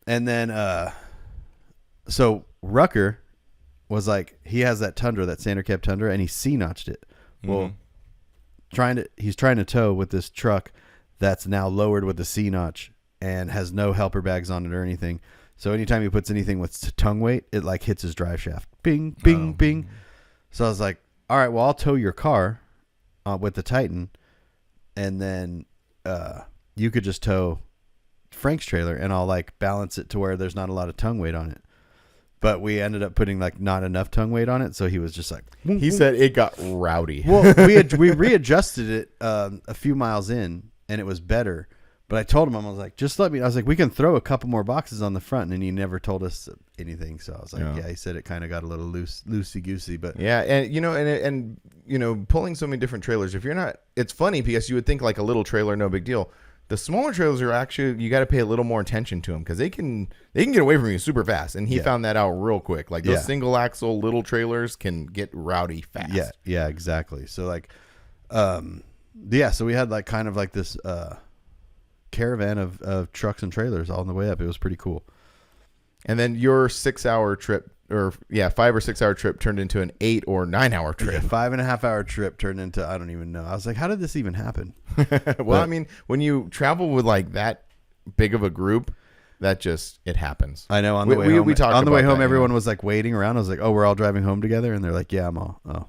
S1: And then so Rucker was like, he has that Tundra, that Sander Cab Tundra, and he C-notched it. Well, he's trying to tow with this truck that's now lowered with the C-notch and has no helper bags on it or anything. So anytime he puts anything with tongue weight, it like hits his drive shaft. Bing, bing, bing. So I was like, all right, well, I'll tow your car with the Titan, and then you could just tow Frank's trailer, and I'll like balance it to where there's not a lot of tongue weight on it. But we ended up putting like not enough tongue weight on it, so he was just like,
S2: he said it got rowdy.
S1: Well, we readjusted it a few miles in, and it was better. But I told him, I was like, just let me. I was like, we can throw a couple more boxes on the front, and he never told us anything. So I was like, yeah, he said it kind of got a little loosey goosey, but
S2: yeah, and pulling so many different trailers. If you're not, it's funny because you would think like a little trailer, no big deal. The smaller trailers are actually, you got to pay a little more attention to them because they can get away from you super fast. And he found that out real quick. Like those single axle little trailers can get rowdy fast.
S1: Yeah, exactly. So like, so we had like kind of like this caravan of trucks and trailers all on the way up. It was pretty cool.
S2: And then your 6-hour trip, 5 or 6 hour trip turned into an 8 or 9 hour trip.
S1: Yeah, 5.5 hour trip turned into, I don't even know. I was like, how did this even happen?
S2: Well, I mean, when you travel with like that big of a group, that just, it happens.
S1: I know. On the way home, everyone was like waiting around. I was like, oh, we're all driving home together. And they're like, yeah, I'm all. Oh.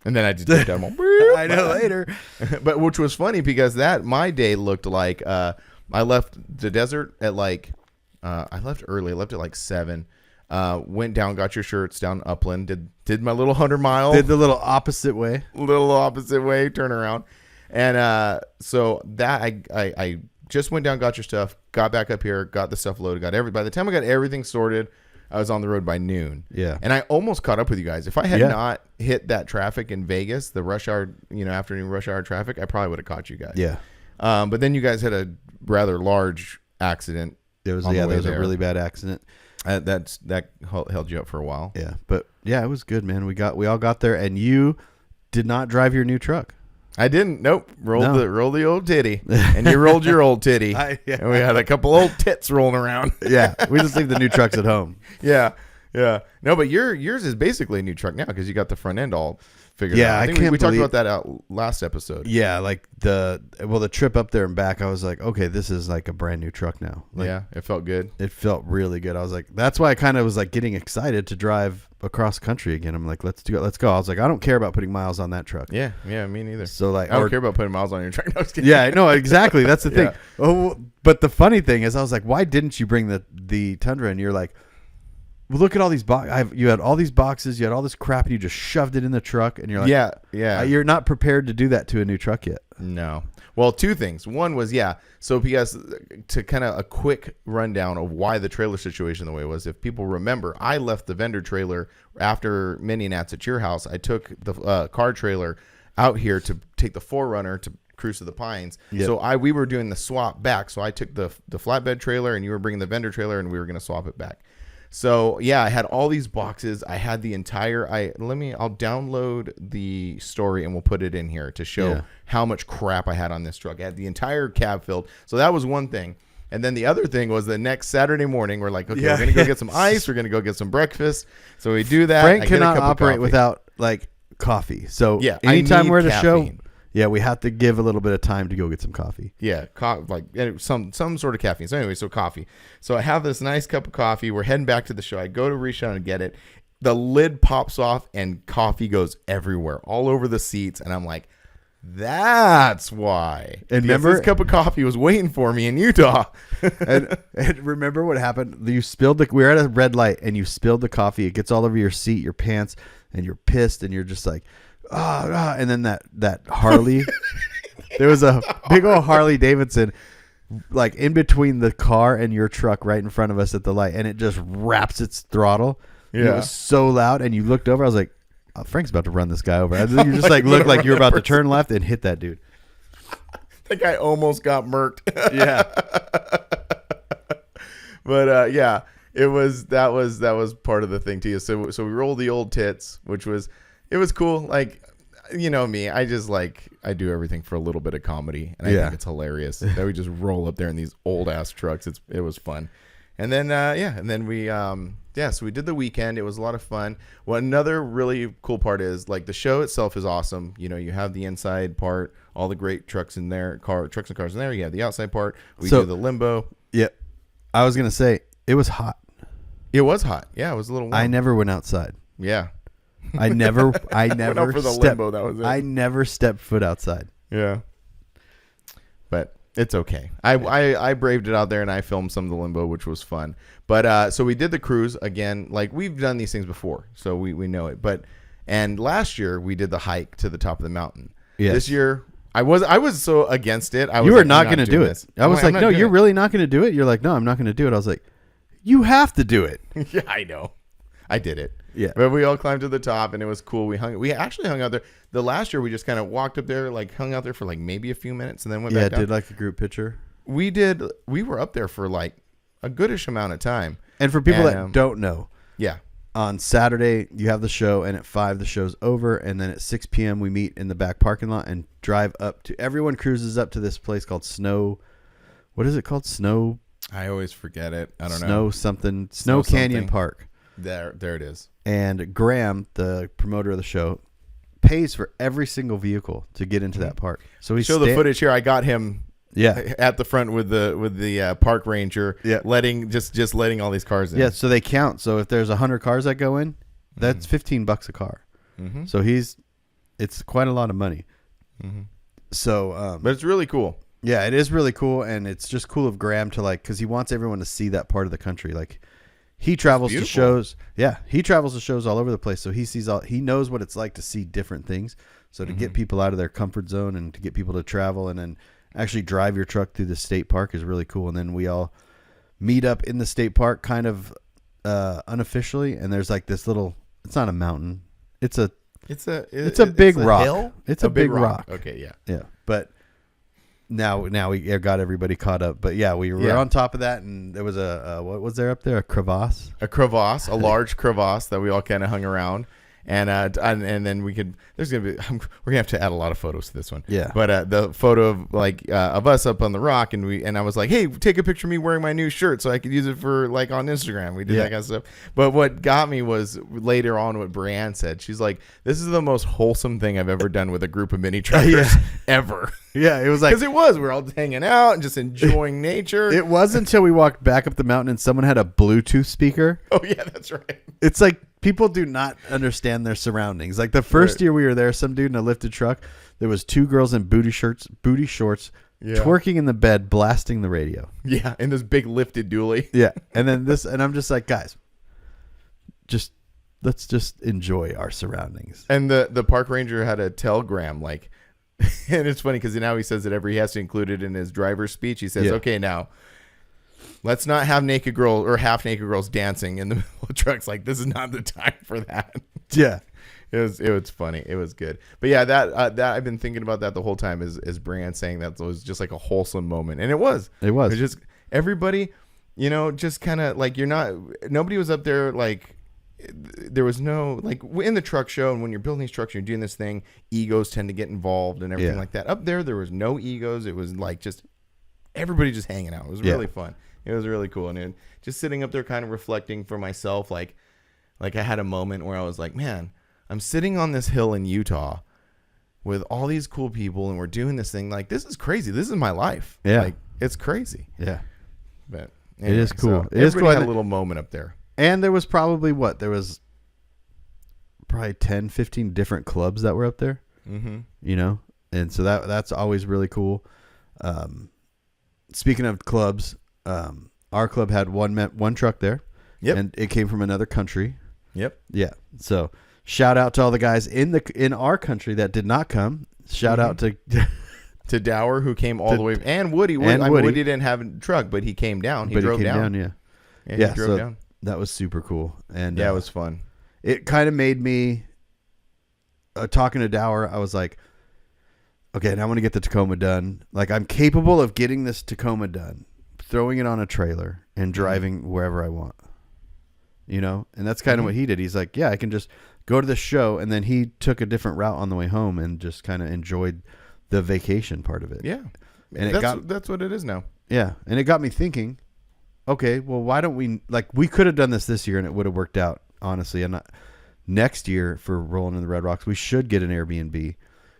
S2: And then I just did them all.
S1: I know later.
S2: But which was funny because my day looked like I left the desert at like, I left early. I left at like 7. Went down, got your shirts down Upland, did my little 100 mile.
S1: Did the little opposite way
S2: turn around. And so that I just went down, got your stuff, got back up here, got the stuff loaded, by the time I got everything sorted, I was on the road by noon.
S1: Yeah.
S2: And I almost caught up with you guys. If I had not hit that traffic in Vegas, the rush hour, afternoon rush hour traffic, I probably would have caught you guys.
S1: Yeah.
S2: But then you guys had a rather large accident.
S1: There was a really bad accident.
S2: That held you up for a while.
S1: Yeah. But yeah, it was good, man. We all got there, and you did not drive your new truck.
S2: I didn't. Nope. Rolled the old titty, and you rolled your old titty. And we had a couple old tits rolling around.
S1: Yeah, we just leave the new trucks at home.
S2: Yeah. No, but yours is basically a new truck now because you got the front end all figured out.
S1: I think we
S2: talked about that out last episode.
S1: Yeah, like the trip up there and back, I was like, okay, this is like a brand new truck now. Like,
S2: yeah, it felt good.
S1: It felt really good. I was like, that's why I kind of was like getting excited to drive across country again. I'm like, let's do it. Let's go. I was like, I don't care about putting miles on that truck.
S2: Yeah, me neither.
S1: So like,
S2: I don't care about putting miles on your truck. No, I was kidding.
S1: Yeah, no, exactly. That's the thing. Oh, but the funny thing is, I was like, why didn't you bring the Tundra? And you're like, well, look at all these boxes. You had all these boxes. You had all this crap, and you just shoved it in the truck. And you're like,
S2: yeah.
S1: You're not prepared to do that to a new truck yet.
S2: No. Well, two things. One was, so because to kind of a quick rundown of why the trailer situation the way it was, if people remember, I left the vendor trailer after Mini Nats at your house. I took the car trailer out here to take the 4Runner to cruise to the Pines.
S1: Yep.
S2: So we were doing the swap back. So I took the flatbed trailer and you were bringing the vendor trailer and we were going to swap it back. So yeah, I had all these boxes. I had the entire, I'll download the story and we'll put it in here to show how much crap I had on this truck. I had the entire cab filled. So that was one thing. And then the other thing was the next Saturday morning, we're like, okay, we're going to go get some ice. We're going to go get some breakfast. So we do that.
S1: Frank cannot operate without like coffee. So anytime we're at a show, we have to give a little bit of time to go get some coffee.
S2: Yeah, like some sort of caffeine. So anyway, so coffee. So I have this nice cup of coffee. We're heading back to the show. I go to reach out and get it. The lid pops off and coffee goes everywhere, all over the seats. And I'm like, that's why.
S1: And remember,
S2: this cup of coffee was waiting for me in Utah.
S1: and remember what happened? We were at a red light and you spilled the coffee. It gets all over your seat, your pants, and you're pissed and you're just like, and then that Harley, there was a big old Harley Davidson like in between the car and your truck right in front of us at the light, and it just wraps its throttle. Yeah. It was so loud, and you looked over. I was like, Frank's about to run this guy over. You just like looked like you were about to turn left and hit that dude.
S2: That guy almost got murked.
S1: Yeah.
S2: But that was part of the thing too. So we rolled the old tits, which was cool. Like, you know me, I do everything for a little bit of comedy, and I think it's hilarious that we just roll up there in these old ass trucks. It was fun. And then so we did the weekend. It was a lot of fun. Well, another really cool part is like the show itself is awesome. You know, you have the inside part, all the great trucks and cars in there. You have the outside part. We do the limbo.
S1: Yeah. I was going to say it was hot.
S2: It was hot. Yeah, it was a little warm.
S1: I never went outside.
S2: Yeah.
S1: I never
S2: went out for the limbo. That was it.
S1: I never stepped foot outside.
S2: Yeah. But it's okay. I braved it out there and I filmed some of the limbo, which was fun. But so we did the cruise again. Like we've done these things before, so we know it. And last year we did the hike to the top of the mountain. Yes. This year I was so against it.
S1: You were not going to do it. I was like, no, you're really not going to do it. You're like, no, I'm not going to do it. I was like, you have to do it.
S2: Yeah, I know. I did it.
S1: Yeah.
S2: But we all climbed to the top and it was cool. We actually hung out there. The last year we just kind of walked up there, like hung out there for like maybe a few minutes and then went back down.
S1: Yeah, did like a group picture.
S2: We were up there for like a goodish amount of time.
S1: And for people that don't know.
S2: Yeah.
S1: On Saturday you have the show and at 5 the show's over, and then at 6 p.m. we meet in the back parking lot and drive up to, everyone cruises up to this place called Snow. What is it called? Snow.
S2: I always forget it. I don't know.
S1: Snow Canyon Park.
S2: There it is.
S1: And Graham, the promoter of the show, pays for every single vehicle to get into that park. So we
S2: show the footage here. I got him at the front with the park ranger, letting all these cars in.
S1: Yeah, so they count. So if there's 100 cars that go in, that's $15 a car. Mm-hmm. So it's quite a lot of money. Mm-hmm. So
S2: but it's really cool.
S1: Yeah, it is really cool, and it's just cool of Graham to like, because he wants everyone to see that part of the country. Like, he travels to shows. Yeah, he travels to shows all over the place, so he knows what it's like to see different things. So to get people out of their comfort zone and to get people to travel and then actually drive your truck through the state park is really cool. And then we all meet up in the state park, kind of unofficially. And there's like this little. It's not a mountain. It's a big rock.
S2: Hill?
S1: It's a big rock.
S2: Okay, yeah,
S1: yeah, but. Now we got everybody caught up, but yeah, we were on top of that, and there was what was there up there? A crevasse, a large crevasse that we all kind of hung around, and then we're gonna have to add a lot of photos to this one. Yeah,
S2: but the photo of us up on the rock, and I was like, hey, take a picture of me wearing my new shirt so I could use it for like on Instagram. We did that kind of stuff. But what got me was later on what Brianne said. She's like, this is the most wholesome thing I've ever done with a group of mini truckers ever.
S1: Yeah, it was like,
S2: because we were all hanging out and just enjoying nature.
S1: It wasn't until we walked back up the mountain and someone had a Bluetooth speaker.
S2: Oh yeah, that's right.
S1: It's like people do not understand their surroundings. Like the first year we were there, some dude in a lifted truck. There was 2 girls in booty shorts, twerking in the bed, blasting the radio.
S2: Yeah, in this big lifted dually.
S1: Yeah, and then and I'm just like, guys, let's just enjoy our surroundings.
S2: And the park ranger had a telegram like. And it's funny because now he says that he has to include it in his driver's speech. He says, okay, now let's not have naked girls or half naked girls dancing in the middle of trucks. Like, this is not the time for that.
S1: Yeah.
S2: It was funny. It was good. But yeah, that I've been thinking about that the whole time is Brian saying that was just like a wholesome moment. And it was.
S1: It was.
S2: Just everybody, just kind of like nobody was up there like there was no like in the truck show, and when you're building these trucks, you're doing this thing, egos tend to get involved and everything like that. Up there was no egos. It was like just everybody just hanging out. It was really fun. It was really cool. And just sitting up there kind of reflecting for myself, like I had a moment where I was like, man, I'm sitting on this hill in Utah with all these cool people, and we're doing this thing. Like, this is crazy. This is my life.
S1: Yeah.
S2: Like, it's crazy.
S1: Yeah.
S2: But
S1: anyway, it is cool.
S2: So everybody had a little moment up there.
S1: And there was probably there was probably 10, 15 different clubs that were up there. Mm-hmm. And so that's always really cool. Speaking of clubs, our club had one truck there.
S2: Yep.
S1: And it came from another country.
S2: Yep.
S1: Yeah. So shout out to all the guys in our country that did not come. Shout out
S2: to Dower, who came all the way, and Woody. Woody didn't have a truck, but he came down. He drove down.
S1: Yeah.
S2: He drove down.
S1: That was super cool. And
S2: it was fun.
S1: It kind of made me talking to Dower. I was like, okay, now I want to get the Tacoma done. Like, I'm capable of getting this Tacoma done, throwing it on a trailer and driving wherever I want. And that's kind of what he did. He's like, yeah, I can just go to the show. And then he took a different route on the way home and just kind of enjoyed the vacation part of it.
S2: Yeah.
S1: And
S2: that's what it is now.
S1: Yeah. And it got me thinking, okay, well, why don't we could have done this year and it would have worked out, honestly. And next year for Rollin in the Red Rocks, we should get an Airbnb,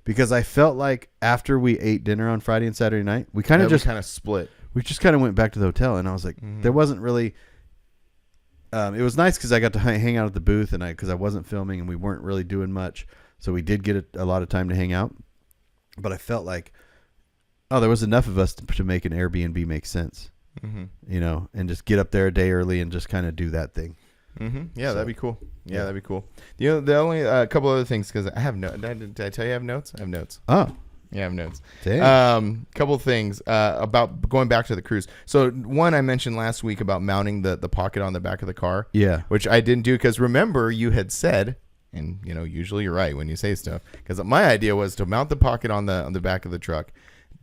S1: because I felt like after we ate dinner on Friday and Saturday night, we kind of
S2: split.
S1: We just kind of went back to the hotel, and I was like, there wasn't really. It was nice because I got to hang out at the booth, and because I wasn't filming and we weren't really doing much, so we did get a lot of time to hang out. But I felt like, there was enough of us to make an Airbnb make sense, and just get up there a day early and just kind of do that thing.
S2: Mm-hmm. Yeah, that'd be cool. Yeah, that'd be cool. The only couple other things, because I have notes. Did I tell you I have notes? I have notes.
S1: Oh.
S2: Yeah, I have notes.
S1: Dang.
S2: Couple things about going back to the cruise. So one, I mentioned last week about mounting the pocket on the back of the car.
S1: Yeah.
S2: Which I didn't do because remember you had said, and usually you're right when you say stuff, because my idea was to mount the pocket on the back of the truck,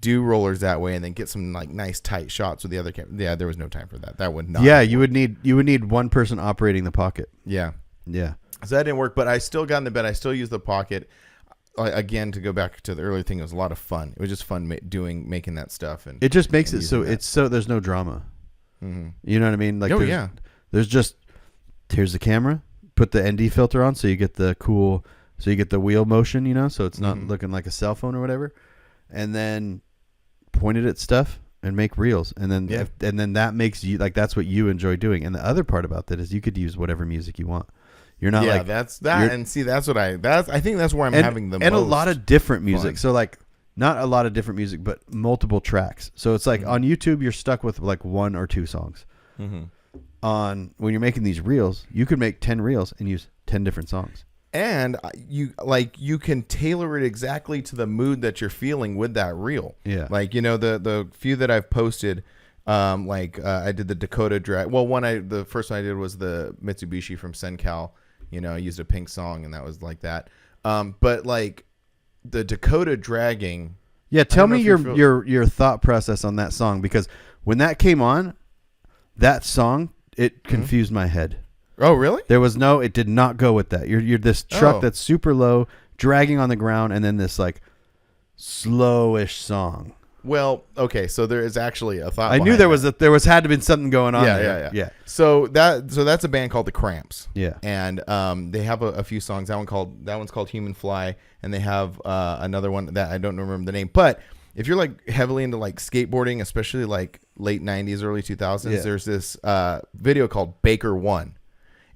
S2: do rollers that way, and then get some like nice tight shots with the other camera. Yeah, there was no time for that. That would not.
S1: Yeah, you would need one person operating the pocket.
S2: Yeah.
S1: Yeah.
S2: So that didn't work, but I still got in the bed. I still used the pocket. Again, to go back to the earlier thing, it was a lot of fun. It was just fun making that stuff, and
S1: it just makes it so there's no drama. Mm-hmm. You know what I mean? Like, there's just here's the camera, put the ND filter on, so you get the wheel motion, so it's not looking like a cell phone or whatever, and then point it at stuff and make reels, and then that makes you like that's what you enjoy doing. And the other part about that is you could use whatever music you want. You're not
S2: that's that, and see I think that's where I'm having the most.
S1: And a lot of different music. Fun. So like not a lot of different music, but multiple tracks. So it's like on YouTube you're stuck with like one or two songs. When you're making these reels, you could make 10 reels and use 10 different songs.
S2: And you can tailor it exactly to the mood that you're feeling with that reel.
S1: Yeah.
S2: Like, the few that I've posted, I did the Dakota drag. Well, the first one I did was the Mitsubishi from Sencal. I used a Pink song, and that was like that. But like the Dakota dragging.
S1: Yeah, tell me your thought process on that song, because when that came on, that song, it confused my head.
S2: Oh, really?
S1: It did not go with that. You're this truck that's super low, dragging on the ground, and then this like slowish song.
S2: Well, okay, so there is actually a thought.
S1: I knew there had to have been something going on. Yeah.
S2: So that's a band called the Cramps.
S1: Yeah,
S2: and they have a few songs. That one's called Human Fly, and they have another one that I don't remember the name. But if you're like heavily into like skateboarding, especially like late '90s, early 2000s, there's this video called Baker One.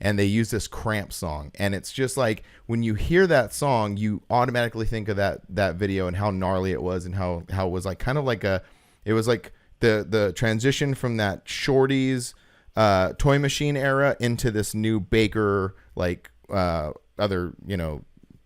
S2: And they use this Cramp song, and it's just like when you hear that song, you automatically think of that video and how gnarly it was, and how it was like kind of like it was like the transition from that Shorty's Toy Machine era into this new Baker like other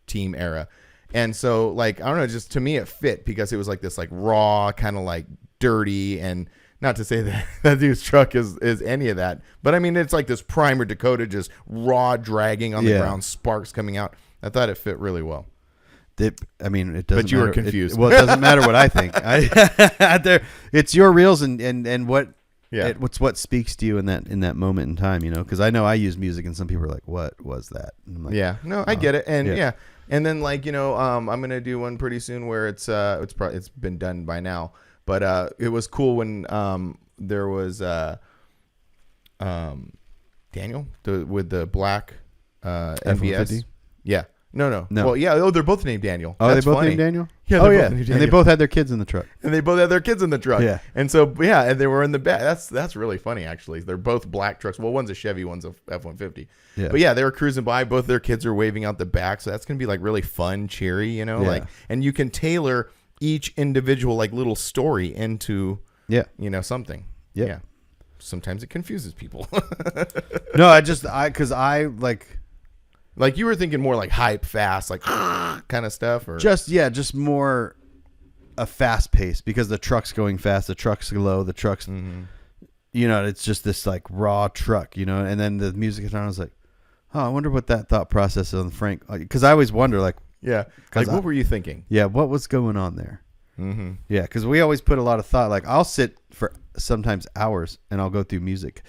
S2: team era, and so like I don't know, just to me it fit because it was like this like raw kind of like dirty, and not to say that dude's truck is any of that, but I mean it's like this primer Dakota just raw dragging on the ground, sparks coming out. I thought it fit really well.
S1: I mean, it doesn't.
S2: But you
S1: matter.
S2: were confused.
S1: It doesn't matter what I think. It's your reels and what.
S2: Yeah.
S1: What's what speaks to you in that moment in time, because I know I use music and some people are like, what was that? And I'm like,
S2: yeah, no, I get it. And and then like, I'm going to do one pretty soon where it's been done by now, but it was cool when there was Daniel with the black MVS. Yeah. No. Well, yeah. Oh, they're both named Daniel.
S1: Oh,
S2: That's
S1: they both
S2: funny.
S1: named Daniel?
S2: Yeah.
S1: Oh, yeah. And they both had their kids in the truck.
S2: Yeah. And so, and they were in the back. That's really funny, actually. They're both black trucks. Well, one's a Chevy, one's a F-150. Yeah. But yeah, they were cruising by. Both their kids are waving out the back. So that's going to be like really fun, cheery, like, and you can tailor each individual like little story into, something. Yeah. Sometimes it confuses people.
S1: No, because I
S2: like you were thinking more like hype, fast, like kind of stuff, or
S1: just more a fast pace because the truck's going fast, the truck's low, the truck's, it's just this like raw truck, and then the music is on. I was like, oh, I wonder what that thought process is on Frank, because I always wonder like,
S2: what were you thinking?
S1: Yeah, what was going on there?
S2: Mm-hmm.
S1: Yeah, because we always put a lot of thought. Like I'll sit for sometimes hours and I'll go through music.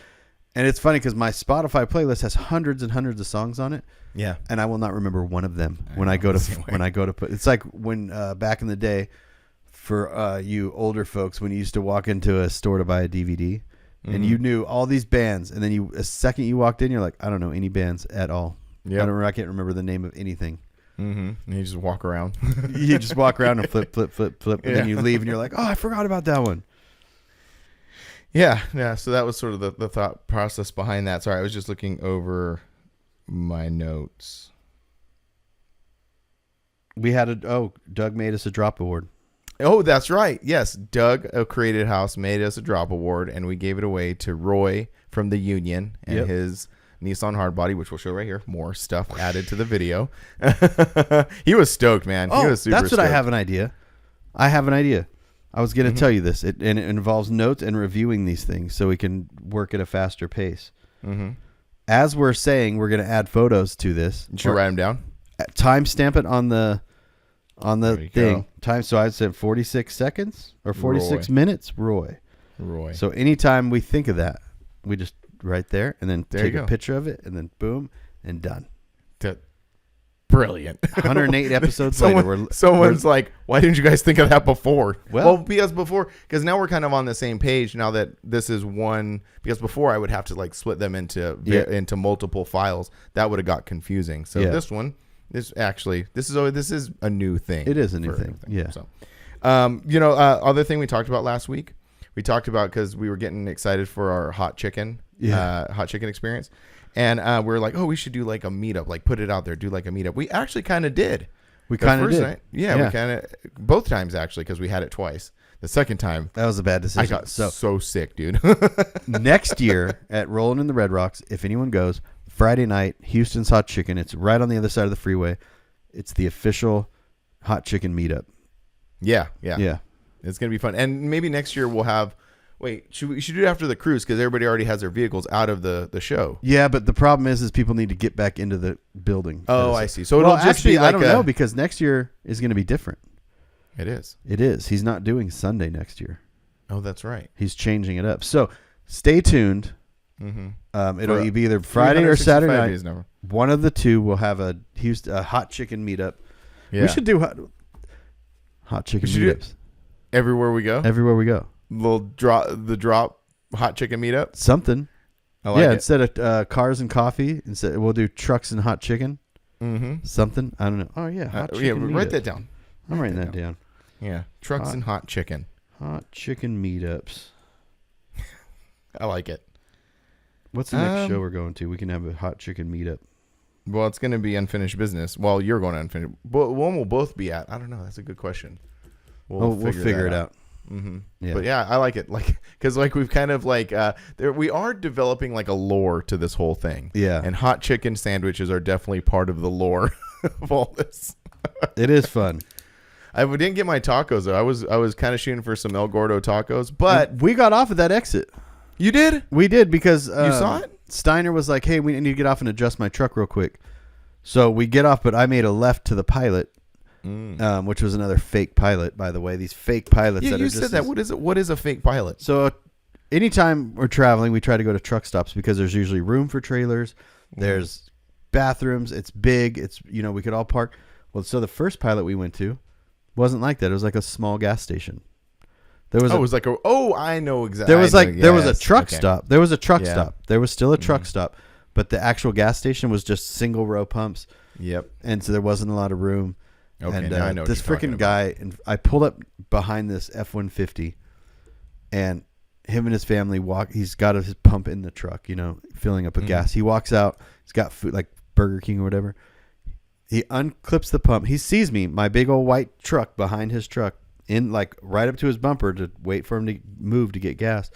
S1: And it's funny because my Spotify playlist has hundreds and hundreds of songs on it.
S2: Yeah,
S1: and I will not remember one of them when I go to put. It's like when back in the day, for you older folks, when you used to walk into a store to buy a DVD, and you knew all these bands, and then a second you walked in, you're like, I don't know any bands at all. Yeah, I can't remember the name of anything.
S2: Mm-hmm. And you just walk around.
S1: You just walk around and flip, and then you leave, and you're like, oh, I forgot about that one.
S2: Yeah. So that was sort of the thought process behind that. Sorry, I was just looking over my notes.
S1: We had Doug made us a drop award.
S2: Oh, that's right. Yes, Doug of Created House made us a drop award, and we gave it away to Roy from the Union and his Nissan Hardbody, which we'll show right here. More stuff added to the video. He was stoked, man. He was super
S1: that's what
S2: stoked.
S1: I have an idea. I was going to tell you this, and it involves notes and reviewing these things so we can work at a faster pace. Mm-hmm. As we're saying, we're going to add photos to this.
S2: You should write them down.
S1: Timestamp it on the thing.
S2: Go.
S1: So I said 46 seconds or 46 minutes. Roy. So anytime we think of that, we just right there and then take a picture of it and then boom and done.
S2: Brilliant.
S1: 108 episodes later.
S2: Someone's like, why didn't you guys think of that before? Well, because now we're kind of on the same page now that this is one, because before I would have to like split them into multiple files. That would have got confusing. So this one is this is a new thing.
S1: It is a new thing. Yeah.
S2: So, other thing we talked about last week, because we were getting excited for our hot chicken experience. And we're like, we should do like a meetup, like put it out there, do like a meetup. We actually kind of did.
S1: We kind of did.
S2: Night, we kind of, both times actually, because we had it twice. The second time.
S1: That was a bad decision.
S2: I got so sick, dude.
S1: Next year at Rollin in the Red Rocks, if anyone goes, Friday night, Houston's Hot Chicken. It's right on the other side of the freeway. It's the official hot chicken meetup.
S2: Yeah. It's going to be fun. And maybe next year we'll have... Wait, we should do it after the cruise because everybody already has their vehicles out of the show.
S1: Yeah, but the problem is people need to get back into the building.
S2: Oh, I see. So it'll just be like
S1: I don't know, because next year is going to be different.
S2: It is.
S1: It is. He's not doing Sunday next year.
S2: Oh, that's right.
S1: He's changing it up. So stay tuned. Mm-hmm. It'll be either Friday or Saturday night. One of the two will have a hot chicken meetup. Yeah. We should do hot chicken meetups.
S2: Everywhere we go?
S1: Everywhere we go.
S2: The drop hot chicken meetup?
S1: Something.
S2: I like it.
S1: Instead of cars and coffee, we'll do trucks and hot chicken.
S2: Mm-hmm.
S1: Something. I don't know. Oh, yeah. Hot chicken
S2: write that down.
S1: I'm writing that down.
S2: Yeah. Trucks and hot chicken.
S1: Hot chicken meetups.
S2: I like it.
S1: What's the next show we're going to? We can have a hot chicken meetup.
S2: Well, it's going to be Unfinished Business. Well, you're going to Unfinished. One will both be at. I don't know. That's a good question.
S1: We'll figure it out.
S2: Mm-hmm. Yeah. But yeah, I like it. Because we've kind of we are developing like a lore to this whole thing.
S1: Yeah.
S2: And hot chicken sandwiches are definitely part of the lore of all this.
S1: It is fun.
S2: I didn't get my tacos though. I was kind of shooting for some El Gordo tacos, but
S1: we got off at that exit.
S2: You did?
S1: We did because
S2: you saw it.
S1: Steiner was like, "Hey, we need to get off and adjust my truck real quick." So we get off, but I made a left to the pilot, which was another fake pilot, by the way. These fake pilots.
S2: Yeah,
S1: that
S2: you
S1: are
S2: said
S1: just
S2: that. What is a fake pilot?
S1: So anytime we're traveling, we try to go to truck stops because there's usually room for trailers. There's bathrooms. It's big. It's, we could all park. Well, so the first pilot we went to wasn't like that. It was like a small gas station. There was
S2: I know exactly.
S1: There was a truck stop. There was a truck stop. There was still a truck stop, but the actual gas station was just single row pumps.
S2: Yep.
S1: And so there wasn't a lot of room.
S2: Okay,
S1: and
S2: now I know what
S1: this
S2: you're talking
S1: freaking
S2: about.
S1: guy, and I pulled up behind this F-150, and him and his family walk. He's got his pump in the truck, filling up with gas. He walks out. He's got food like Burger King or whatever. He unclips the pump. He sees me, my big old white truck behind his truck, in like right up to his bumper to wait for him to move to get gas.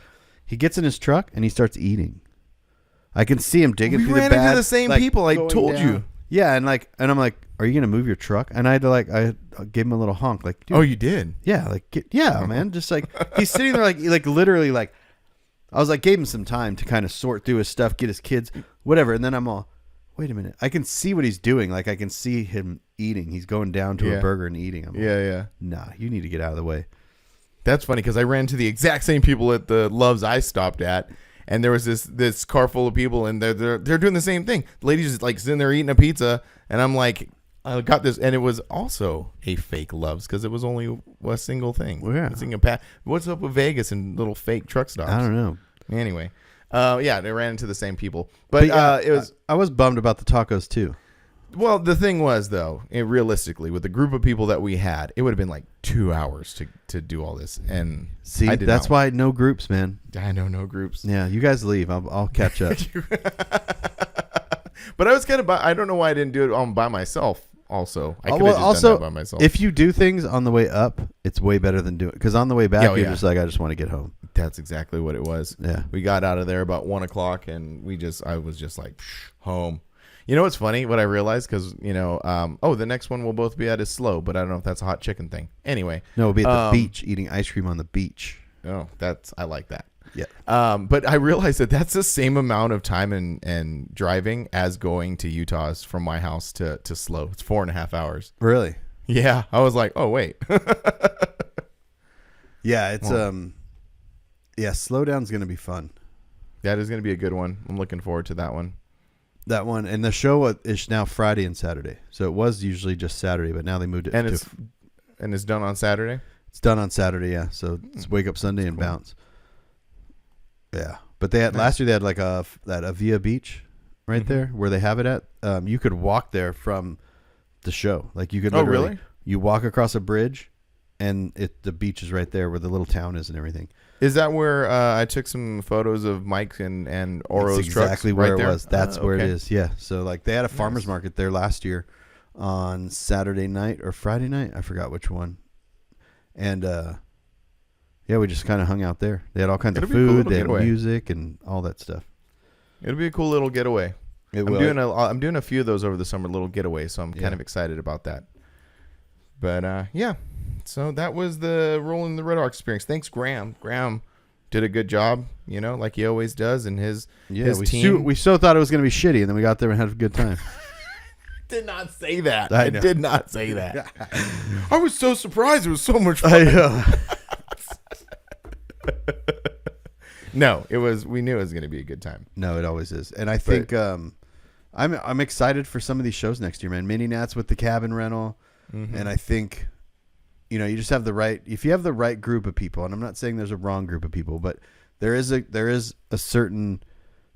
S1: He gets in his truck and he starts eating. I can see him digging through the bag.
S2: We ran into the same people. I told you.
S1: Yeah, and I'm like, are you gonna move your truck? And I gave him a little honk, like, dude,
S2: oh, you did?
S1: Yeah, man, just like he's sitting there, like literally, like I was like, gave him some time to kind of sort through his stuff, get his kids, whatever, and then I'm all, wait a minute, I can see what he's doing, like I can see him eating. He's going down to a burger and eating. I'm like, nah, you need to get out of the way.
S2: That's funny because I ran to the exact same people at the Loves I stopped at. And there was this car full of people, and they're doing the same thing. The lady's just like sitting there eating a pizza, and I'm like, I got this, and it was also a fake Loves because it was only a single thing.
S1: Well, yeah.
S2: What's up with Vegas and little fake truck stops?
S1: I don't know.
S2: Anyway, they ran into the same people, but it was.
S1: I was bummed about the tacos too.
S2: Well, the thing was, though, realistically, with the group of people that we had, it would have been like 2 hours to do all this. And
S1: see, that's why no groups, man.
S2: I know, no groups.
S1: Yeah, you guys leave. I'll catch up.
S2: But I was kind of, I don't know why I didn't do it by myself. Also, I could have just done that by myself.
S1: If you do things on the way up, it's way better than doing, because on the way back, you're just like, I just want to get home.
S2: That's exactly what it was.
S1: Yeah,
S2: we got out of there about 1:00, and I was just like, home. You know what's funny? What I realized, because, the next one we'll both be at is Slow, but I don't know if that's a hot chicken thing. Anyway.
S1: No, we'll be at the beach eating ice cream on the beach.
S2: Oh, I like that.
S1: Yeah.
S2: But I realized that that's the same amount of time and driving as going to Utah's from my house to Slow. It's 4.5 hours.
S1: Really?
S2: Yeah. I was like, oh, wait.
S1: Yeah, it's, Slowdown's going to be fun.
S2: That is going to be a good one. I'm looking forward to that one.
S1: That one, and the show is now Friday and Saturday. So it was usually just Saturday, but now they moved it.
S2: And it's done on Saturday.
S1: It's done on Saturday, yeah. So it's wake up Sunday and bounce. Yeah, but they had last year. They had like that Avia Beach right there where they have it at. You could walk there from the show. Like you could.
S2: Oh, really?
S1: You walk across a bridge, and the beach is right there where the little town is and everything.
S2: Is that where I took some photos of Mike and Oro's
S1: That's
S2: trucks?
S1: Exactly where
S2: right
S1: it was. That's where
S2: okay.
S1: it is. Yeah. So like they had a farmer's market there last year on Saturday night or Friday night. I forgot which one. And we just kind of hung out there. They had all kinds of food. They had music and all that stuff.
S2: It'll be a cool little getaway. I'm doing a few of those over the summer, little getaways. So I'm kind of excited about that. But so that was the Rollin the Red Arc experience. Thanks, Graham. Graham did a good job, like he always does, and his team.
S1: We so thought it was going to be shitty, and then we got there and had a good time.
S2: Did not say that.
S1: I
S2: did not say that. I was so surprised. It was so much fun.
S1: I know.
S2: No, it was. We knew it was going to be a good time.
S1: No, it always is, and I think I'm excited for some of these shows next year, man. Mini Nats with the cabin rental, and I think. You just have if you have the right group of people, and I'm not saying there's a wrong group of people, but there is a certain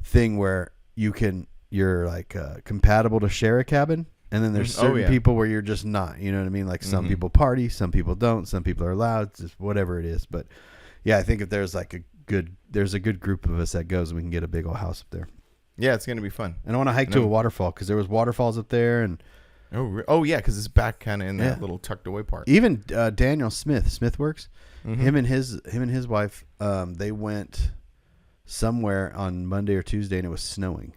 S1: thing where you're like compatible to share a cabin, and then there's certain people where you're just not, you know what I mean? Like some people party, some people don't, some people are loud, just whatever it is. But yeah, I think if there's like there's a good group of us that goes, we can get a big old house up there.
S2: Yeah, it's going to be fun.
S1: And I want to hike to a waterfall because there was waterfalls up there, and
S2: Oh yeah, because it's back kind of in that little tucked away part.
S1: Even Daniel Smithworks, him and his wife, they went somewhere on Monday or Tuesday, and it was snowing.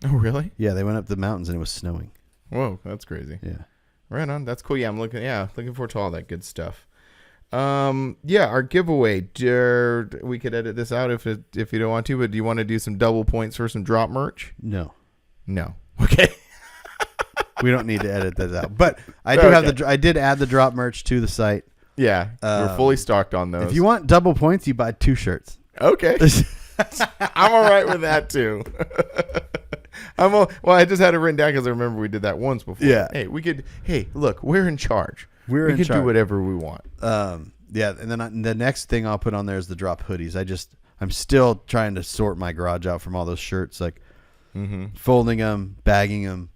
S2: Oh really?
S1: Yeah, they went up the mountains and it was snowing.
S2: Whoa, that's crazy.
S1: Yeah,
S2: right on. That's cool. Yeah, I'm looking forward to all that good stuff. Our giveaway. We could edit this out if you don't want to, but do you want to do some double points for some drop merch?
S1: No.
S2: Okay.
S1: We don't need to edit that out. But I do have I did add the drop merch to the site.
S2: Yeah, we're fully stocked on those.
S1: If you want double points, you buy 2 shirts.
S2: Okay. I'm all right with that too. Well, I just had it written down because I remember we did that once before.
S1: Yeah.
S2: Hey, look, we're in charge. We can do whatever we want.
S1: Yeah, and then the next thing I'll put on there is the drop hoodies. I'm still trying to sort my garage out from all those shirts, like folding them, bagging them,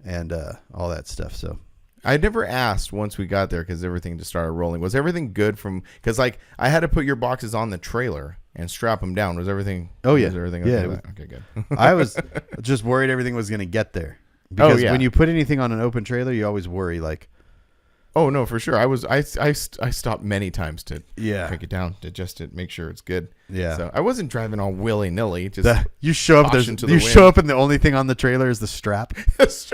S1: and all that stuff. So
S2: I never asked once we got there because everything just started rolling. Was everything good because like I had to put your boxes on the trailer and strap them down. Was everything?
S1: Oh yeah,
S2: was everything
S1: yeah.
S2: Okay, okay, good.
S1: I was just worried everything was going to get there because when you put anything on an open trailer, you always worry like.
S2: Oh no, for sure. I stopped many times to break it down to make sure it's good.
S1: Yeah.
S2: So I wasn't driving all willy nilly. Just
S1: you show up show up and the only thing on the trailer is the strap.
S2: Just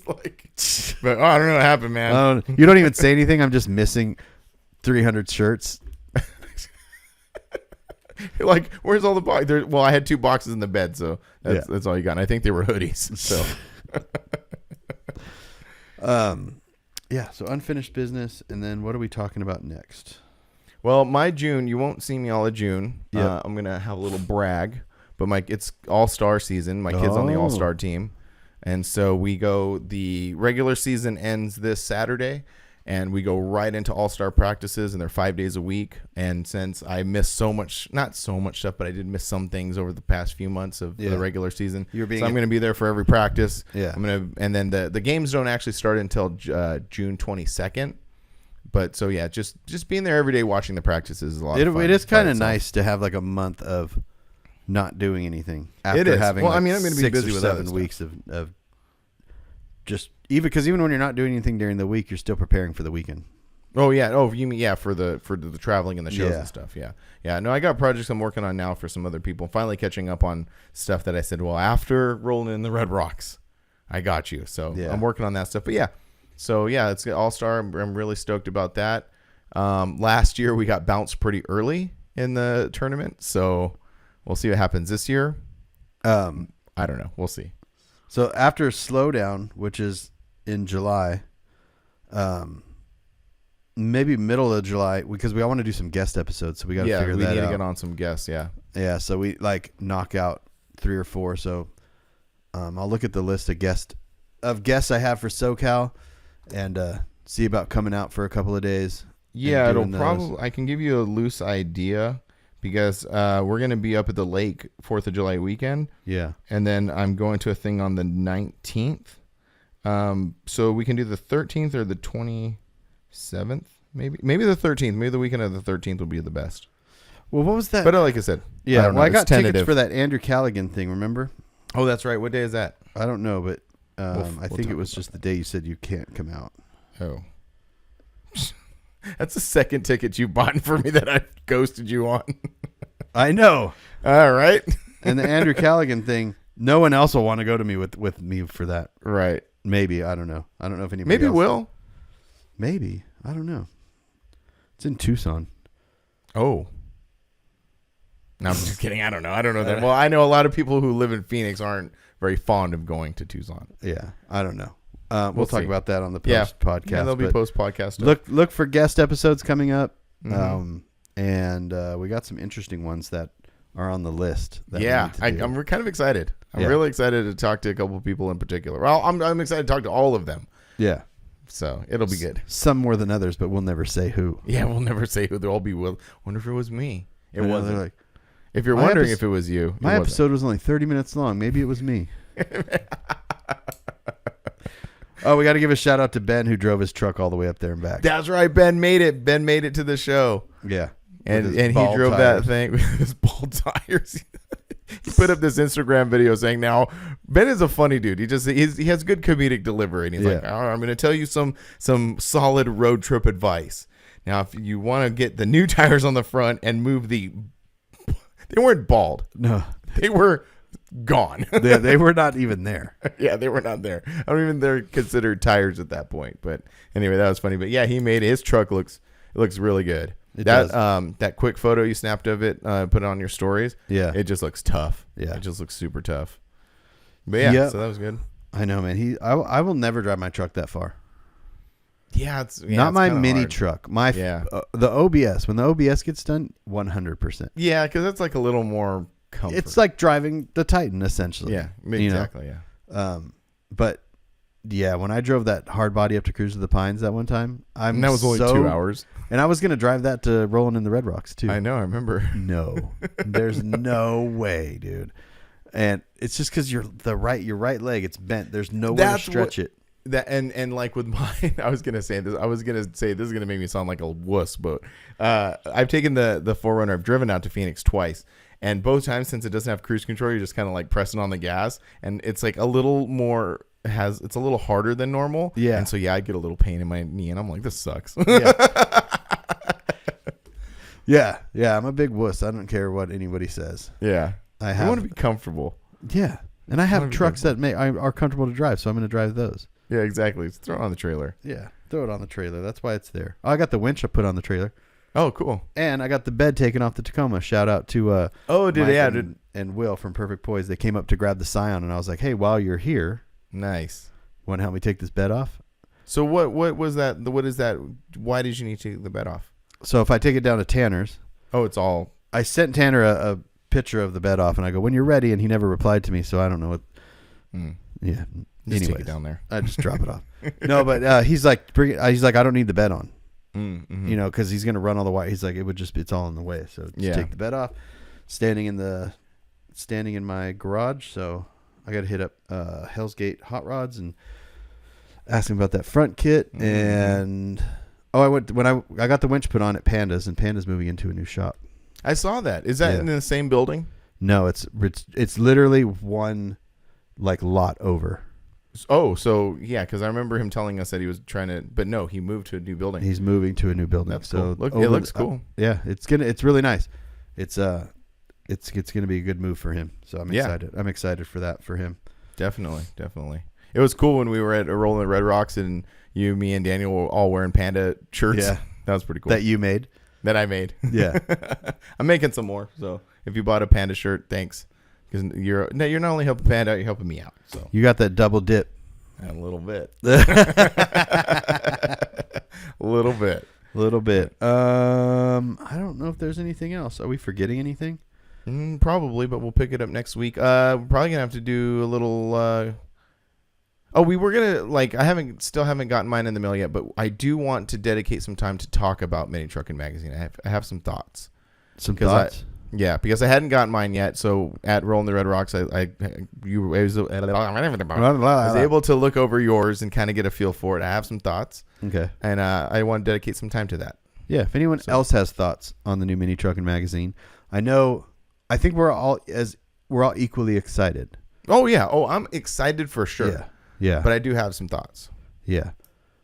S2: like, but I don't know what happened, man.
S1: You don't even say anything. I'm just missing 300 shirts.
S2: Like, where's all the boxes? Well, I had 2 boxes in the bed, so that's all you got. And I think they were hoodies. So.
S1: Yeah, so unfinished business, and then what are we talking about next?
S2: Well, my June, you won't see me all of June.
S1: Yeah.
S2: I'm going to have a little brag, but it's all-star season. My kid's on the all-star team. And so the regular season ends this Saturday, and we go right into all-star practices, and they're 5 days a week. And since I missed not so much stuff, but I did miss some things over the past few months of the regular season. So I'm going to be there for every practice.
S1: Yeah.
S2: And then the games don't actually start until June 22nd. But so yeah, just being there every day watching the practices is a lot of fun.
S1: It is kind of nice to have like a month of not doing anything after having
S2: I'm going to be
S1: 6
S2: busy
S1: or
S2: with
S1: 7 weeks of just even when you're not doing anything during the week, you're still preparing for the weekend.
S2: Oh yeah. Oh, you mean for the traveling and the shows and stuff. Yeah. Yeah. No, I got projects I'm working on now for some other people. Finally catching up on stuff that I said, well, after Rolling in the Red Rocks, I got you. So I'm working on that stuff. But yeah. So yeah, it's all-star. I'm really stoked about that. Last year we got bounced pretty early in the tournament, so we'll see what happens this year. I don't know. We'll see.
S1: So after Slowdown, which is in July, maybe middle of July, because we all want to do some guest episodes, so we got to figure that out.
S2: Yeah, we need to get on some guests. Yeah.
S1: Yeah. So we knock out 3 or 4. So I'll look at the list of guests I have for SoCal. And see about coming out for a couple of days.
S2: Yeah, it'll probably. I can give you a loose idea because we're going to be up at the lake 4th of July weekend.
S1: Yeah, and
S2: then I'm going to a thing on the 19th. So we can do the 13th or the 27th, maybe the 13th. Maybe the weekend of the 13th will be the best.
S1: Well, what was that?
S2: But like I said,
S1: yeah. I got tickets for that Andrew Callaghan thing. Remember?
S2: Oh, that's right. What day is that?
S1: I don't know, but. I think it was just the day you said you can't come out.
S2: Oh. That's the second ticket you bought for me that I ghosted you on.
S1: I know.
S2: All right.
S1: And the Andrew Callaghan thing, no one else will want to go to me with me for that.
S2: Right.
S1: Maybe. I don't know. I don't know if anybody else
S2: will.
S1: Maybe. I don't know. It's in Tucson.
S2: Oh. No, I'm just kidding. I don't know that. Well, I know a lot of people who live in Phoenix aren't very fond of going to Tucson.
S1: Yeah, I don't know. We'll talk about that on the post podcast.
S2: Yeah, there'll be post podcast.
S1: Look for guest episodes coming up, and we got some interesting ones that are on the list.
S2: I'm kind of excited. I'm really excited to talk to a couple of people in particular. Well, I'm excited to talk to all of them.
S1: Yeah.
S2: So it'll be good.
S1: Some more than others, but we'll never say who.
S2: Yeah, we'll never say who. They'll all be. Wonder if it was me. It wasn't. Like, if you're wondering if it was you,
S1: my episode was only 30 minutes long. Maybe it was me. Oh, we got to give a shout out to Ben who drove his truck all the way up there and back.
S2: That's right. Ben made it. Ben made it to the show.
S1: Yeah.
S2: And he drove that thing with his bald tires. He put up this Instagram video saying, now, Ben is a funny dude. He has good comedic delivery. And he's like, I'm going to tell you some solid road trip advice. Now, if you want to get the new tires on the front and move they weren't bald.
S1: No.
S2: They were gone.
S1: They were not even there.
S2: Yeah, they were not there. I don't even they're considered tires at that point. But anyway, that was funny. But yeah, he made it. His truck looks really good. That quick photo you snapped of it, put it on your stories.
S1: Yeah,
S2: it just looks tough.
S1: Yeah,
S2: it just looks super tough. But yeah, so that was good.
S1: I know, man. I will never drive my truck that far.
S2: Yeah,
S1: not my mini
S2: hard.
S1: truck. The OBS. When the OBS gets done, 100%.
S2: Yeah, because that's like a little more comfort.
S1: It's like driving the Titan, essentially.
S2: Yeah, exactly. Yeah.
S1: But yeah, when I drove that hard body up to Cruise of the Pines that one time,
S2: and that was only 2 hours.
S1: And I was gonna drive that to Rollin in the Red Rocks too.
S2: I know. I remember.
S1: No, there's no way, dude. And it's just because your right leg, it's bent. There's nowhere to stretch it.
S2: That and like with mine, I was gonna say this is gonna make me sound like a wuss, but I've taken the 4Runner. I've driven out to Phoenix twice, and both times, since it doesn't have cruise control, you're just kind of like pressing on the gas, and it's like a little more it's a little harder than normal.
S1: Yeah.
S2: And so I get a little pain in my knee, and I'm like, this sucks.
S1: Yeah. Yeah. I'm a big wuss. I don't care what anybody says.
S2: Yeah. I want to be comfortable.
S1: Yeah. And I have trucks that are comfortable to drive, so I'm going to drive those.
S2: Yeah, exactly. Just throw it on the trailer.
S1: Yeah, throw it on the trailer. That's why it's there. Oh, I got the winch I put on the trailer.
S2: Oh, cool.
S1: And I got the bed taken off the Tacoma. Shout out to and Will from Perfect Poise. They came up to grab the Scion, and I was like, hey, while you're here,
S2: nice.
S1: Want to help me take this bed off?
S2: So what was that? What is that? Why did you need to take the bed off?
S1: So if I take it down to Tanner's.
S2: Oh, it's all.
S1: I sent Tanner a picture of the bed off, and I go, when you're ready, and he never replied to me, so I don't know what. Yeah.
S2: Just take it down there.
S1: I just drop it off. No, but he's like, I don't need the bed on.
S2: Mm-hmm.
S1: You know, because he's gonna run all the wire. He's like, it's all in the way. So just take the bed off. Standing in my garage. So I got to hit up Hell's Gate Hot Rods and ask him about that front kit. Mm-hmm. And I went when I got the winch put on at Panda's, and Panda's moving into a new shop.
S2: I saw that. Is that in the same building?
S1: No, it's literally one like lot over.
S2: Oh, so yeah, because I remember him telling us that he was trying to, but no, he moved to a new building.
S1: He's moving to a new building.
S2: That's
S1: so
S2: cool. It looks cool.
S1: Yeah, it's really nice. It's gonna be a good move for him. So I'm excited. I'm excited for that for him.
S2: Definitely. It was cool when we were at a Rollin Red Rocks and you, me, and Daniel were all wearing Panda shirts.
S1: Yeah,
S2: that was pretty cool.
S1: That you made.
S2: That I made.
S1: Yeah,
S2: I'm making some more. So if you bought a Panda shirt, thanks. Because you're not only helping Panda out, you're helping me out. So
S1: you got that double dip.
S2: A little bit. Little bit.
S1: I don't know if there's anything else. Are we forgetting anything?
S2: Probably, but we'll pick it up next week. We're probably gonna have to do a little. We were gonna I still haven't gotten mine in the mail yet, but I do want to dedicate some time to talk about Mini Trucking Magazine. I have some thoughts. Because I hadn't gotten mine yet. So at Rollin the Red Rocks, I was able to look over yours and kind of get a feel for it. I have some thoughts.
S1: Okay.
S2: And I want to dedicate some time to that.
S1: Yeah. If anyone else has thoughts on the new Mini Trucking Magazine, I think we're all equally excited.
S2: Oh yeah. Oh, I'm excited for sure.
S1: Yeah. Yeah.
S2: But I do have some thoughts.
S1: Yeah.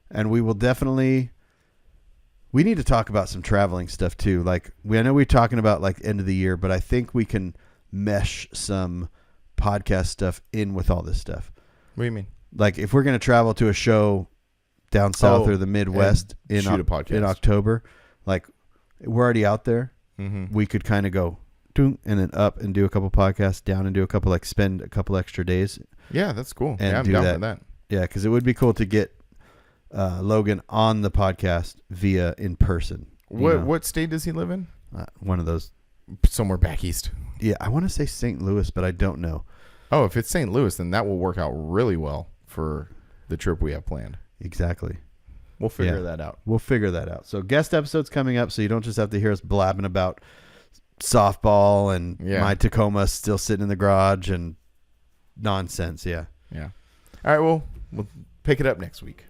S1: And we will definitely. We need to talk about some traveling stuff too. Like I know we're talking about like end of the year, but I think we can mesh some podcast stuff in with all this stuff.
S2: What do you mean?
S1: Like if we're going to travel to a show down south or the Midwest in October, like we're already out there. Mm-hmm. We could kind of go and then up and do a couple podcasts, down and do a couple, like spend a couple extra days.
S2: Yeah, that's cool.
S1: And
S2: I'm down for that.
S1: Yeah, because it would be cool to get Logan on the podcast via in person.
S2: What state does he live in?
S1: One of those.
S2: Somewhere back east.
S1: Yeah, I want to say St. Louis, but I don't know.
S2: Oh, if it's St. Louis, then that will work out really well for the trip we have planned.
S1: Exactly.
S2: We'll figure that out.
S1: We'll figure that out. So guest episodes coming up, so you don't just have to hear us blabbing about softball and my Tacoma still sitting in the garage and nonsense. Yeah.
S2: Yeah. All right, well, we'll pick it up next week.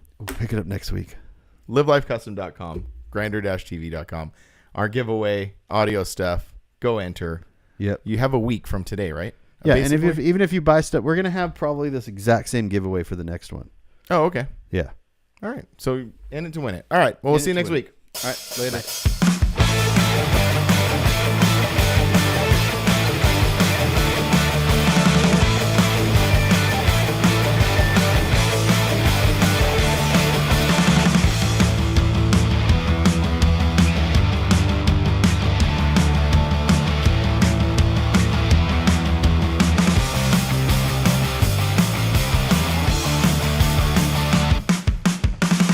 S2: LiveLifeCustom.com, Grinder-TV.com. Our giveaway audio stuff. Go enter.
S1: Yep.
S2: You have a week from today, right?
S1: Yeah, basically? And even if you buy stuff, we're going to have probably this exact same giveaway for the next one.
S2: Oh, okay.
S1: Yeah.
S2: All right. So, in it to win it. All right. Well, we'll see you next week.
S1: All right. Later. Bye.